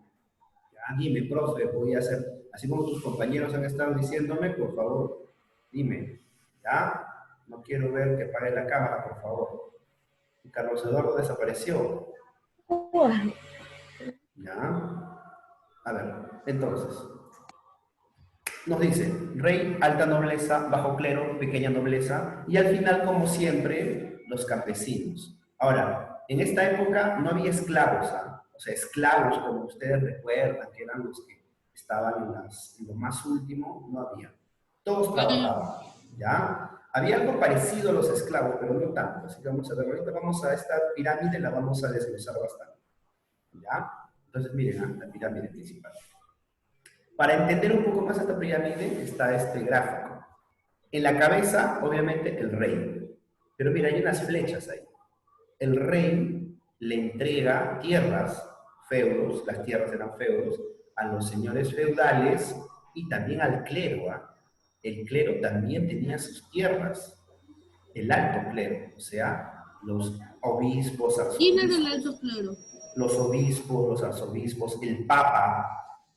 Ya, dime, profe, voy a hacer, así como tus compañeros han estado diciéndome, por favor, dime, ¿ya? No quiero ver que apague la cámara, por favor. Y Carlos Eduardo desapareció. ¿Ya? A ver, entonces, nos dice, rey, alta nobleza, bajo clero, pequeña nobleza, y al final, como siempre, los campesinos. Ahora, en esta época no había esclavos, ¿ah? O sea, esclavos, como ustedes recuerdan, que eran los que estaban en lo más último, no había. Todos trabajaban, ¿ya? Había algo parecido a los esclavos, pero no tanto. Así que vamos a ver, ahorita vamos a esta pirámide, la vamos a desglosar bastante, ¿ya? Entonces, miren, la pirámide principal. Para entender un poco más esta pirámide está este gráfico. En la cabeza, obviamente, el rey. Pero mira, hay unas flechas ahí. El rey le entrega tierras, feudos, las tierras eran feudos, a los señores feudales y también al clero. El clero también tenía sus tierras. El alto clero, o sea, los obispos, ¿Quién es el alto clero? Los obispos, los arzobispos, el papa,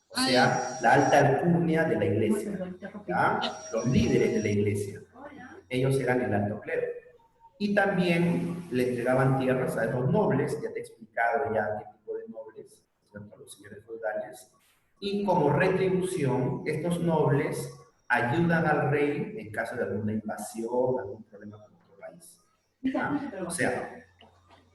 o sea, la alta alcurnia de la iglesia, ¿ya? Los líderes de la iglesia. Ellos eran el alto clero. Y también le entregaban tierras a los nobles, ya te he explicado ya qué tipo de nobles, ¿cierto? Los señores feudales. Y como retribución, estos nobles ayudan al rey en caso de alguna invasión, algún problema con otro país, ¿ya? O sea,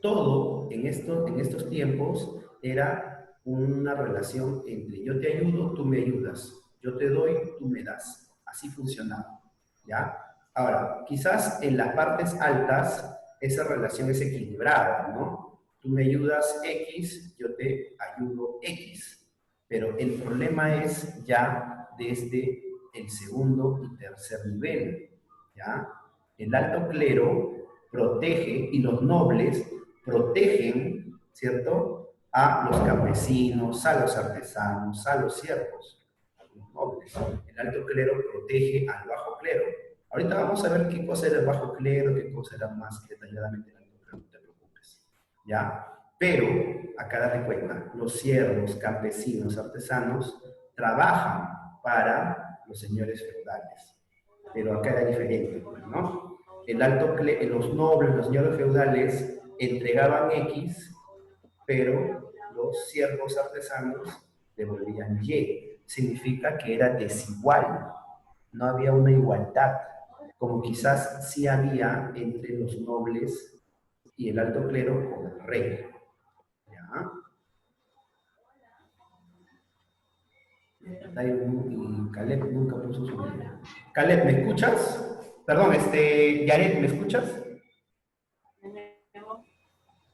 todo en estos tiempos era una relación entre yo te ayudo, tú me ayudas, yo te doy, tú me das. Así funcionaba, ¿ya? Ahora, quizás en las partes altas esa relación es equilibrada, ¿no? Tú me ayudas X, yo te ayudo X. Pero el problema es ya desde el segundo y tercer nivel, ¿ya? El alto clero protege y los nobles protegen, ¿cierto?, a los campesinos, a los artesanos, a los siervos, a los nobles. El alto clero protege al bajo clero. Ahorita vamos a ver qué cosa era el bajo clero, qué cosa era más detalladamente el alto clero, no te preocupes, ¿ya? Pero, acá date cuenta, los siervos, campesinos, artesanos, trabajan para los señores feudales. Pero acá era diferente, ¿no? Los nobles, los señores feudales, entregaban X, pero los siervos artesanos devolvían Y. Significa que era desigual, no había una igualdad, como quizás sí había entre los nobles y el alto clero con el rey. ¿Ya? Y Caleb nunca puso su video. Caleb, ¿me escuchas? Perdón, Yaret, ¿me escuchas?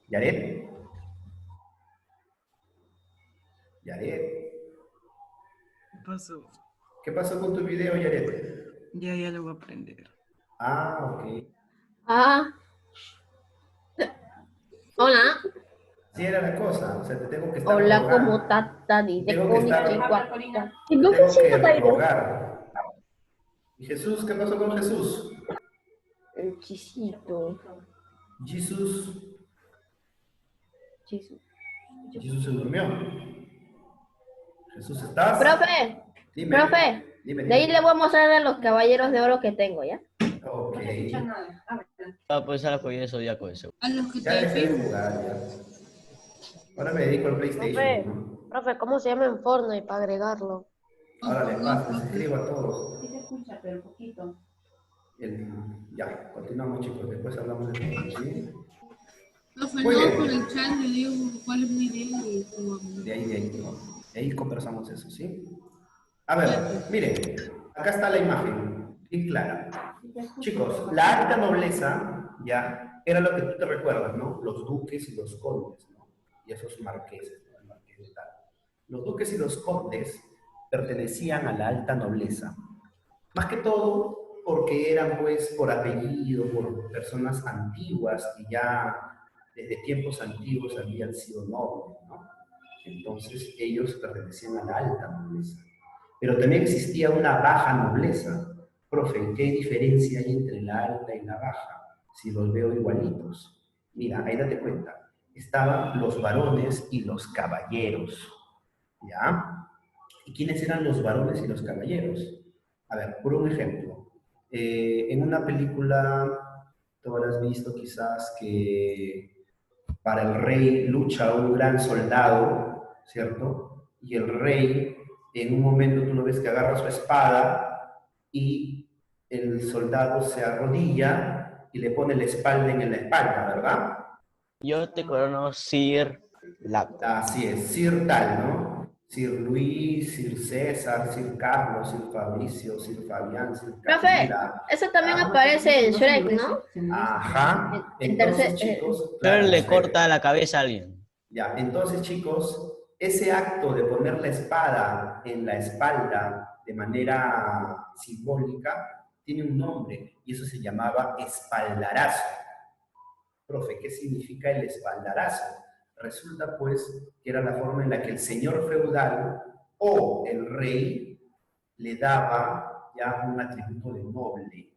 Yaret. Yaret. ¿Qué pasó? ¿Qué pasó con tu video, Yaret? Ya lo voy a aprender. Ah, ok. Hola. Sí, era la cosa. O sea, te tengo que estar Hola, rogando. ¿cómo estás? Tengo que estar rogar. ¿Y Jesús? ¿Qué pasó con Jesús? El chisito. Jesús. Jesús. Jesús se durmió. Jesús, ¿estás? Profe. Dime. Profe. Dime. De ahí le voy a mostrar a los caballeros de oro que tengo, ¿ya? Ok. Pues ahora pues eso ya con eso. A los que Ya dejé de jugar, ya. Ahora me dedico al PlayStation, Profe, ¿no? profe, ¿cómo se llama en Fortnite para agregarlo? Ahora le paso, les escribo a todos. Sí se escucha, pero poquito. Ya, continuamos chicos, después hablamos de eso, ¿sí? Profe, Muy no, bien. por el chat le digo cuál es mi idea y cómo vamos. De ahí, ¿no? De ahí conversamos eso, ¿sí? A ver, miren, acá está la imagen, bien clara. Chicos, la alta nobleza, ya, era lo que tú te recuerdas, ¿no? Los duques y los condes, ¿no? Y esos marqueses, ¿no? El marqués de tal. Los duques y los condes pertenecían a la alta nobleza. Más que todo porque eran, pues, por apellido, por personas antiguas que ya desde tiempos antiguos habían sido nobles, ¿no? Entonces ellos pertenecían a la alta nobleza. Pero también existía una baja nobleza. Profe, ¿qué diferencia hay entre la alta y la baja? Si los veo igualitos. Mira, ahí date cuenta. Estaban los varones y los caballeros. ¿Ya? ¿Y quiénes eran los varones y los caballeros? A ver, por un ejemplo. En una película, tú habrás visto quizás que para el rey lucha un gran soldado, ¿cierto? Y el rey, en un momento tú lo ves que agarra su espada y el soldado se arrodilla y le pone la espalda en la espalda, ¿verdad? Yo te conozco Sir Laptop. Así es, Sir tal, ¿no? Sir Luis, Sir César, Sir Carlos, Sir Fabricio, Sir Fabián, Sir Profe, Camila. eso también aparece en Shrek, ¿no? Ajá. En Entonces, tercer- chicos, Pero claro, le corta la cabeza a alguien. ya, entonces chicos, ese acto de poner la espada en la espalda de manera simbólica tiene un nombre y eso se llamaba espaldarazo. Profe, ¿qué significa el espaldarazo? Resulta pues que era la forma en la que el señor feudal o el rey le daba ya un atributo de noble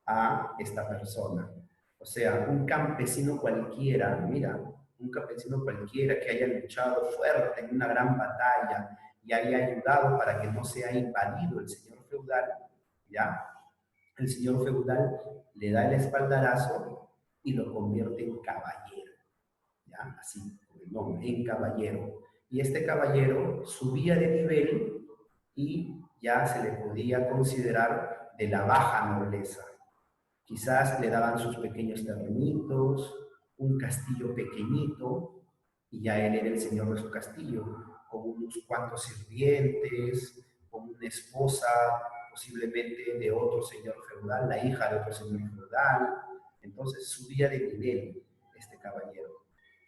a esta persona. O sea, un campesino cualquiera, mira, un campesino cualquiera que haya luchado fuerte en una gran batalla y haya ayudado para que no sea invadido el señor feudal, ¿ya? El señor feudal le da el espaldarazo y lo convierte en caballero, ¿ya? Así, con el nombre, en caballero. Y este caballero subía de nivel y ya se le podía considerar de la baja nobleza. Quizás le daban sus pequeños terrenitos, un castillo pequeñito, y ya él era el señor de su castillo, con unos cuantos sirvientes, con una esposa posiblemente de otro señor feudal, la hija de otro señor feudal. Entonces subía de nivel este caballero.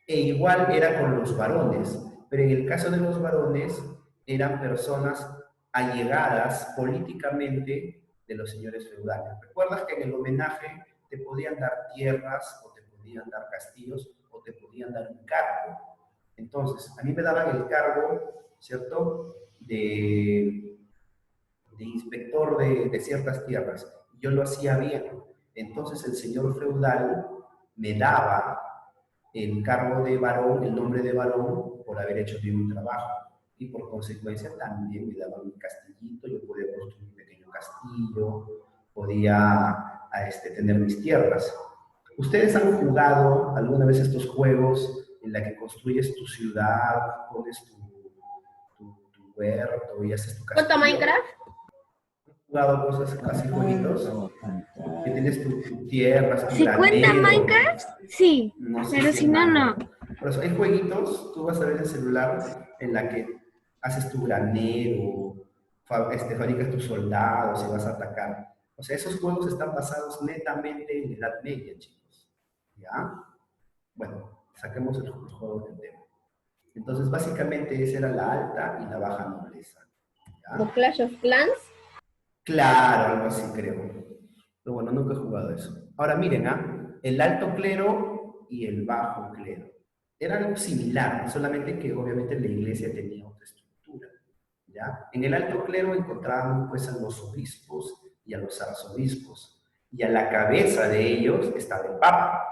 E igual era con los varones, pero en el caso de los varones eran personas allegadas políticamente de los señores feudales. ¿Recuerdas que en el homenaje te podían dar tierras, o te podían dar castillos, o te podían dar un cargo? Entonces, a mí me daban el cargo, ¿cierto?, de inspector de ciertas tierras. Yo lo hacía bien. Entonces, el señor feudal me daba el cargo de varón, el nombre de varón, por haber hecho bien un trabajo. Y por consecuencia también me daban un castillito, yo podía construir un pequeño castillo, podía tener mis tierras. ¿Ustedes han jugado alguna vez estos juegos en la que construyes tu ciudad, pones tu huerto y haces tu castillo? ¿Cuánto Minecraft? ¿Han jugado cosas así bonitos? Que tienes tu tierra, tu ¿Si cuenta granero. Minecraft? Sí, No sé pero si no, no. Por eso hay jueguitos, tú vas a ver en el celular, en la que haces tu granero, fabricas tus soldados y vas a atacar. O sea, esos juegos están basados netamente en la Edad Media, chicos. ¿Ya? Bueno, saquemos el juego del tema. Entonces, básicamente, esa era la alta y la baja nobleza. ¿Ya? ¿Los Clash of Clans? Claro, algo así creo. Pero bueno, nunca he jugado eso. Ahora miren, el alto clero y el bajo clero. Era algo similar, solamente que obviamente la iglesia tenía otra estructura. ¿Ya? En el alto clero encontrábamos pues a los obispos y a los arzobispos. Y a la cabeza de ellos estaba el papa.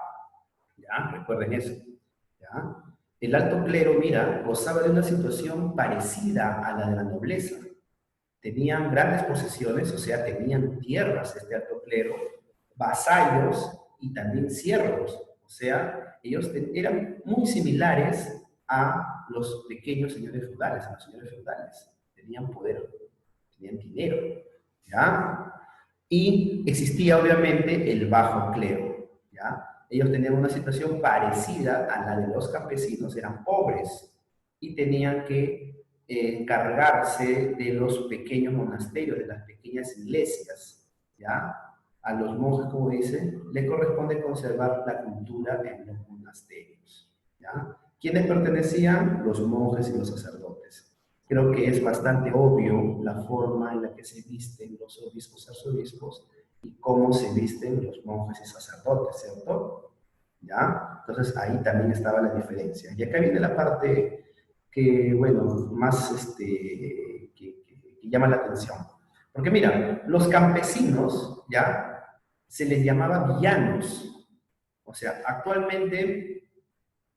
¿Ya? Recuerden eso. ¿Ya? El alto clero, mira, gozaba de una situación parecida a la de la nobleza. Tenían grandes posesiones, o sea, tenían tierras, este alto clero, vasallos y también siervos. O sea, ellos eran muy similares a los pequeños señores feudales, a los señores feudales. Tenían poder, tenían dinero, ¿ya? Y existía obviamente el bajo clero, ¿ya? Ellos tenían una situación parecida a la de los campesinos, eran pobres y tenían que encargarse de los pequeños monasterios, de las pequeñas iglesias, ¿ya? A los monjes, como dicen, les corresponde conservar la cultura en los monasterios, ¿ya? ¿Quiénes pertenecían? Los monjes y los sacerdotes. Creo que es bastante obvio la forma en la que se visten los obispos y arzobispos y cómo se visten los monjes y sacerdotes, ¿cierto? ¿Ya? Entonces ahí también estaba la diferencia. Y acá viene la parte que, bueno, más que llama la atención. Porque mira, los campesinos, ¿ya? Se les llamaba villanos. O sea, actualmente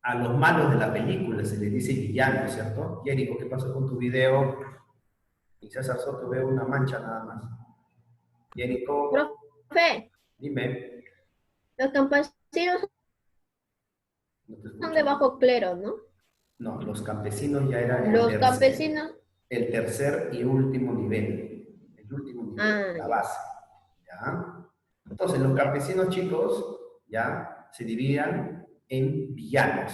a los malos de la película se les dice villanos, ¿cierto? Jerico, ¿qué pasó con tu video? Y César Soto, veo una mancha nada más. Jerico. Profe. Dime. Los campesinos son de bajo clero, ¿no? No, los campesinos ya eran los campesinos. El tercer y último nivel. El último nivel, la base. ¿Ya? Entonces, los campesinos, chicos, ya se dividían en villanos.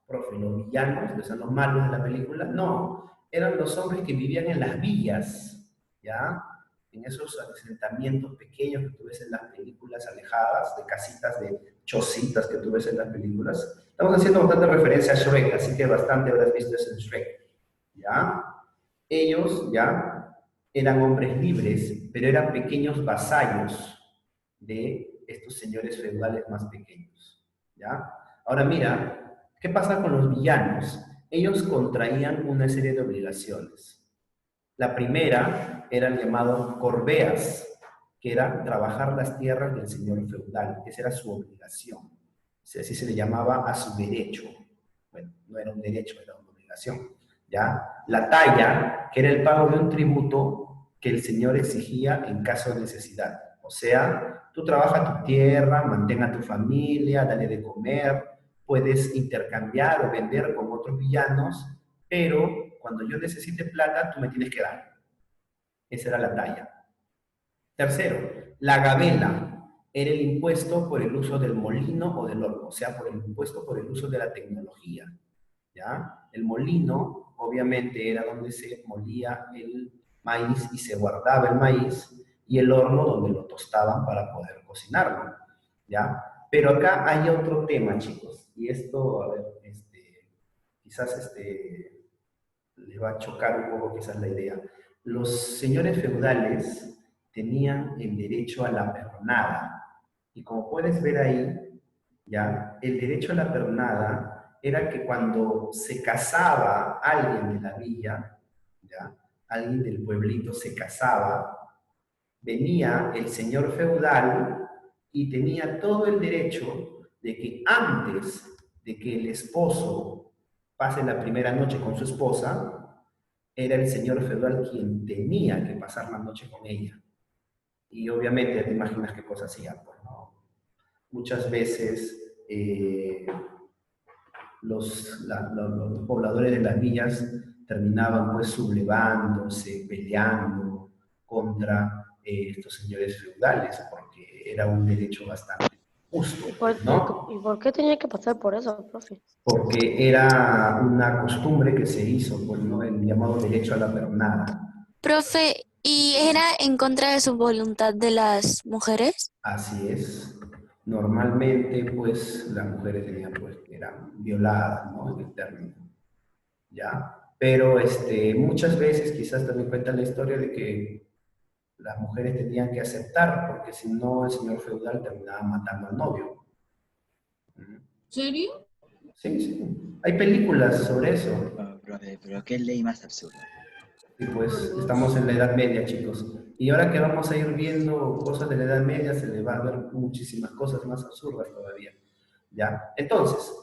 Profe, los villanos, que son los malos de la película, no, eran los hombres que vivían en las villas, ¿ya? En esos asentamientos pequeños que tú ves en las películas alejadas, de casitas, de chocitas que tú ves en las películas. Estamos haciendo bastante referencia a Shrek, así que bastante habrás visto eso en Shrek, ¿ya? Ellos, ya, eran hombres libres, pero eran pequeños vasallos de estos señores feudales más pequeños, ¿ya? Ahora mira, ¿qué pasa con los villanos? Ellos contraían una serie de obligaciones. La primera era el llamado corveas, que era trabajar las tierras del señor feudal. Esa era su obligación. Así se le llamaba a su derecho. Bueno, no era un derecho, era una obligación, ¿ya? La talla, que era el pago de un tributo que el señor exigía en caso de necesidad. O sea, tú trabajas tu tierra, mantén a tu familia, dale de comer, puedes intercambiar o vender con otros villanos, pero cuando yo necesite plata, tú me tienes que dar. Esa era la talla. Tercero, la gabela era el impuesto por el uso del molino o del horno, o sea, por el impuesto por el uso de la tecnología, ¿ya? El molino, obviamente, era donde se molía el maíz y se guardaba el maíz, y el horno donde lo tostaban para poder cocinarlo, ¿ya? Pero acá hay otro tema, chicos, y esto, a ver, quizás les va a chocar un poco quizás la idea. Los señores feudales tenían el derecho a la pernada, y como puedes ver ahí, ¿ya? El derecho a la pernada era que cuando se casaba alguien de la villa, ¿ya? Alguien del pueblito se casaba, venía el señor feudal y tenía todo el derecho de que antes de que el esposo pase la primera noche con su esposa, era el señor feudal quien tenía que pasar la noche con ella. Y obviamente te imaginas qué cosas hacían, pues, ¿no? Muchas veces los pobladores de las villas terminaban pues sublevándose, peleando contra estos señores feudales, porque era un derecho bastante justo, ¿no? ¿Y por qué tenía que pasar por eso, profe? Porque era una costumbre que se hizo, pues, ¿no? El llamado derecho a la pernada. Profe, ¿y era en contra de su voluntad de las mujeres? Así es. Normalmente, pues, las mujeres tenían, pues, eran violadas, ¿no? En el término, ¿ya? Pero muchas veces quizás también cuenta la historia de que las mujeres tenían que aceptar, porque si no el señor feudal terminaba matando al novio. ¿Serio? Sí, sí. Hay películas sobre eso. Pero qué ley más absurda. Y pues estamos en la Edad Media, chicos. Y ahora que vamos a ir viendo cosas de la Edad Media, se le va a ver muchísimas cosas más absurdas todavía. ¿Ya? Entonces,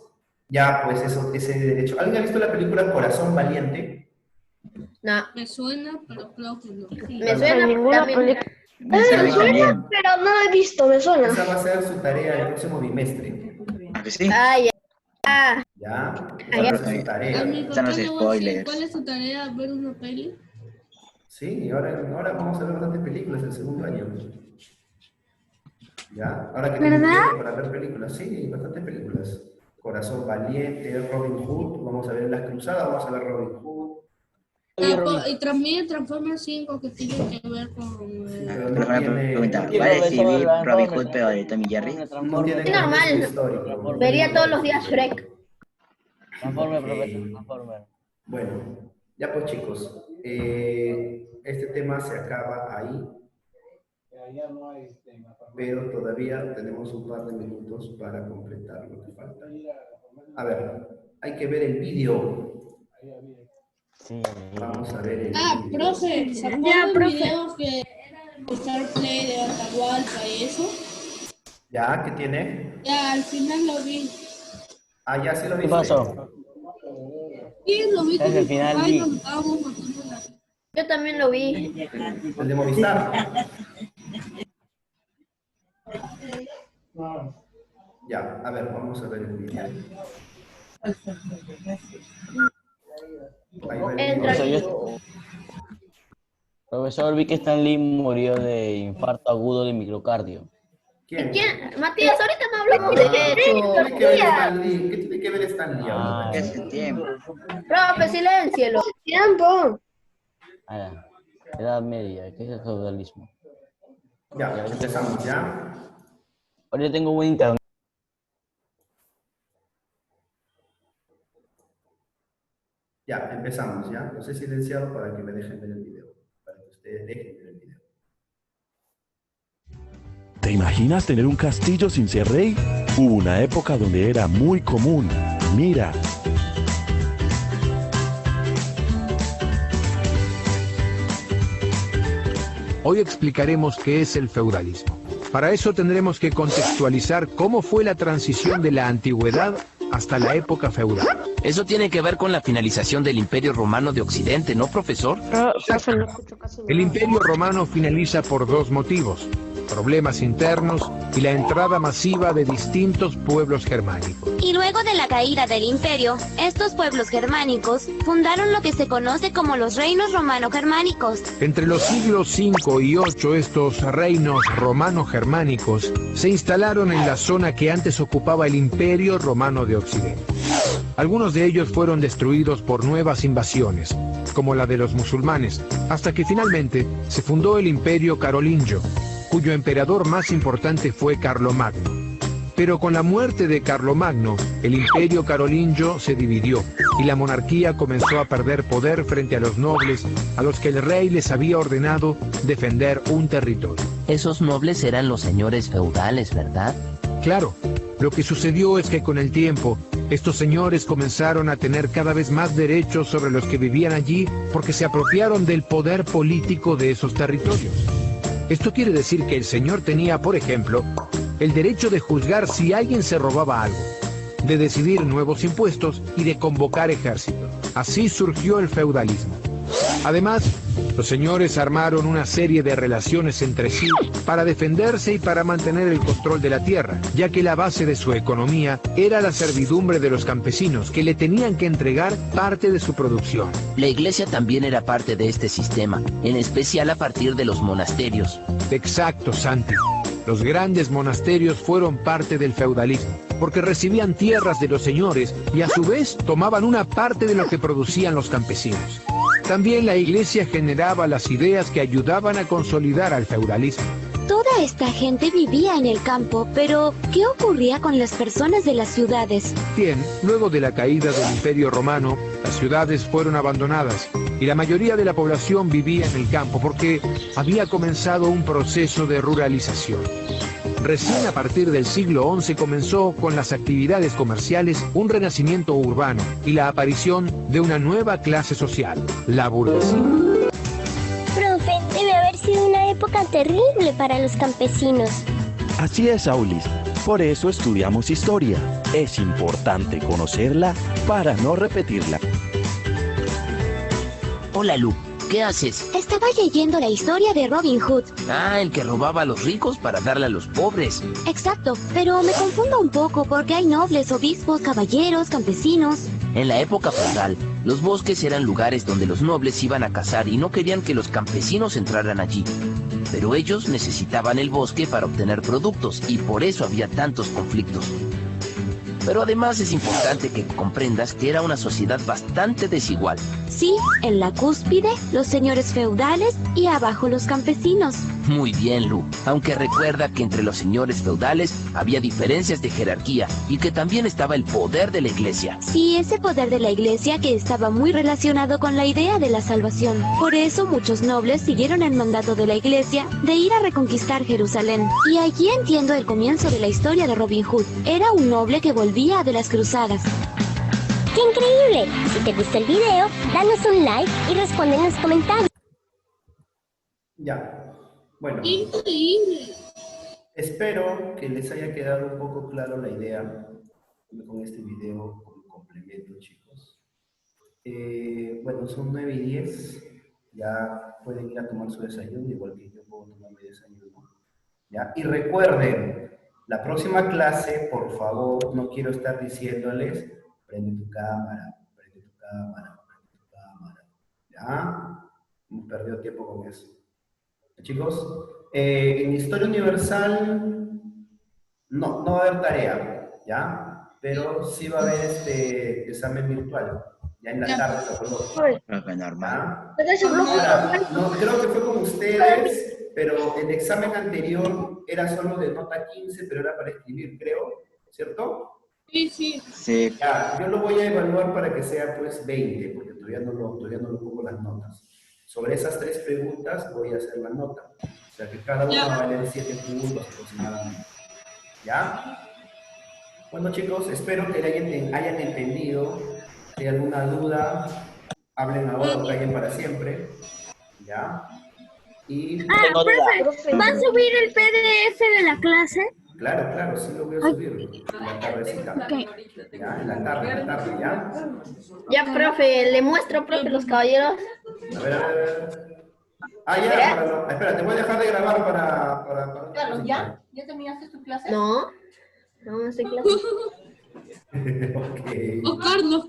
ya pues eso, ese derecho. ¿Alguien ha visto la película Corazón Valiente? No. Me suena, pero creo que no. Me suena ninguna película. Me suena, pero no he visto, me suena. Esa va a ser su tarea el próximo bimestre. ¿A que sí? Ah, ya. Ya, esa va a ser su tarea. A mi papá Danos le voy a decir, spoilers. ¿cuál es tu tarea? ¿Ver una peli? Sí, ahora vamos a ver bastantes películas el segundo año. ¿Ya? Ahora que tengo ¿Verdad? tiempo para ver películas, sí, bastantes películas. Corazón Valiente, Robin Hood, vamos a ver Las Cruzadas, vamos a ver Robin Hood. Y también Transformers 5 que tiene que ver con... Pero Por no ejemplo, tiene, pregunta, no ¿va a tiene, decidir Robin Hood pero de Tommy Jerry? no tiene Es normal. contexto histórico. Vería todos los días Shrek. Transformer, profesor, Transformer. Bueno, ya pues chicos, este tema se acaba ahí, pero todavía tenemos un par de minutos para completar lo que falta. A ver, hay que ver el vídeo. Sí. Vamos a ver el Ah, vídeo. profe, ¿sacó Ya, los profe. videos que era de Star Play, de Atahualpa y eso? ¿Ya? ¿Qué tiene? Ya, al final lo vi. Ah, ya sí lo ¿Qué viste. pasó? Sí, lo vi Es el con final, papá y vi. nos estábamos matando la... Yo también lo vi. El de Movistar. Ya, a ver, vamos a ver el vídeo. Ahí va el Entra vídeo. Profesor, vi que Stan Lee murió de infarto agudo de microcardio. ¿Quién? ¿Quién? Matías, ahorita no hablamos de ¿Qué tiene que ver eso. Stan Lee? ¿Qué tiene que ver Stan Lee ahora? Ah, Hace tiempo. Profe, siléncielo. Tiempo. ah, Edad Media, ¿qué es el feudalismo? Ya, empezamos, ¿ya? Ahora yo tengo buen internet. Ya, empezamos, ¿ya? Los he silenciado para que me dejen ver el video. Para que ustedes dejen ver el video. ¿Te imaginas tener un castillo sin ser rey? Hubo una época donde era muy común. Mira. Hoy explicaremos qué es el feudalismo. Para eso tendremos que contextualizar cómo fue la transición de la antigüedad hasta la época feudal. Eso tiene que ver con la finalización del Imperio Romano de Occidente, ¿no, profesor? Profe, no escucho casi nada. El Imperio Romano finaliza por dos motivos: problemas internos y la entrada masiva de distintos pueblos germánicos. Y luego de la caída del imperio, estos pueblos germánicos fundaron lo que se conoce como los reinos romano-germánicos. Entre los siglos V y VIII, estos reinos romano-germánicos se instalaron en la zona que antes ocupaba el Imperio Romano de Occidente. Algunos de ellos fueron destruidos por nuevas invasiones, como la de los musulmanes, hasta que finalmente se fundó el Imperio Carolingio, cuyo emperador más importante fue Carlomagno. Pero con la muerte de Carlomagno, el Imperio Carolingio se dividió y la monarquía comenzó a perder poder frente a los nobles a los que el rey les había ordenado defender un territorio. Esos nobles eran los señores feudales, ¿verdad? Claro, lo que sucedió es que con el tiempo, estos señores comenzaron a tener cada vez más derechos sobre los que vivían allí porque se apropiaron del poder político de esos territorios. Esto quiere decir que el señor tenía, por ejemplo, el derecho de juzgar si alguien se robaba algo, de decidir nuevos impuestos y de convocar ejércitos. Así surgió el feudalismo. Además, los señores armaron una serie de relaciones entre sí para defenderse y para mantener el control de la tierra, ya que la base de su economía era la servidumbre de los campesinos, que le tenían que entregar parte de su producción. La iglesia también era parte de este sistema, en especial a partir de los monasterios. Exacto, Santi. Los grandes monasterios fueron parte del feudalismo, porque recibían tierras de los señores y a su vez tomaban una parte de lo que producían los campesinos. También la iglesia generaba las ideas que ayudaban a consolidar al feudalismo. Toda esta gente vivía en el campo, pero ¿qué ocurría con las personas de las ciudades? Bien, luego de la caída del Imperio Romano, las ciudades fueron abandonadas y la mayoría de la población vivía en el campo porque había comenzado un proceso de ruralización. Recién a partir del siglo XI comenzó con las actividades comerciales un renacimiento urbano y la aparición de una nueva clase social, la burguesía. Profe, debe haber sido una época terrible para los campesinos. Así es, Aulis. Por eso estudiamos historia. Es importante conocerla para no repetirla. Hola, Lu. ¿Qué haces? Estaba leyendo la historia de Robin Hood. Ah, el que robaba a los ricos para darle a los pobres. Exacto, pero me confundo un poco porque hay nobles, obispos, caballeros, campesinos. En la época feudal, los bosques eran lugares donde los nobles iban a cazar y no querían que los campesinos entraran allí. pero ellos necesitaban el bosque para obtener productos y por eso había tantos conflictos. Pero además es importante que comprendas que era una sociedad bastante desigual. Sí, en la cúspide, los señores feudales y abajo los campesinos. Muy bien, Lu, aunque recuerda que entre los señores feudales había diferencias de jerarquía y que también estaba el poder de la iglesia. Sí, ese poder de la iglesia que estaba muy relacionado con la idea de la salvación. Por eso muchos nobles siguieron el mandato de la iglesia de ir a reconquistar Jerusalén. Y allí entiendo el comienzo de la historia de Robin Hood. Era un noble que volvía de las cruzadas. ¡Qué increíble! Si te gustó el video, danos un like y responde en los comentarios. Ya. Bueno, Increíble. espero que les haya quedado un poco claro la idea con este video como complemento, chicos. Bueno, son 9:10, ya pueden ir a tomar su desayuno, igual que yo puedo tomar mi desayuno. ¿Ya? Y recuerden, la próxima clase, por favor, no quiero estar diciéndoles, prende tu cámara, prende tu cámara, prende tu cámara. ¿Ya? Hemos perdido tiempo con eso. Chicos, en Historia Universal no va a haber tarea, ¿ya? Pero sí va a haber este examen virtual, ya en la tarde, ¿se acordó? Normal. Ahora, no, creo que fue con ustedes, pero el examen anterior era solo de nota 15, pero era para escribir, creo, ¿cierto? Sí, sí. Sí. Ya, yo lo voy a evaluar para que sea pues 20, porque todavía no lo pongo las notas. Sobre esas 3 preguntas voy a hacer la nota. O sea que cada una va a valer 7 puntos aproximadamente. ¿Ya? Bueno, chicos, espero que hayan entendido. Si hay alguna duda, hablen ahora o callen para siempre. ¿Ya? Y... profe, ¿va a subir el PDF de la clase? Claro, sí lo voy a subir. En la tardecita. Okay. Ya, en la tarde, ¿ya? Ya, profe, le muestro, profe, los caballeros. A ver. Ah, ya, espera, te voy a dejar de grabar para... Carlos, ¿ya? ¿Ya terminaste tu clase? No estoy clase. Ok. Oh, Carlos,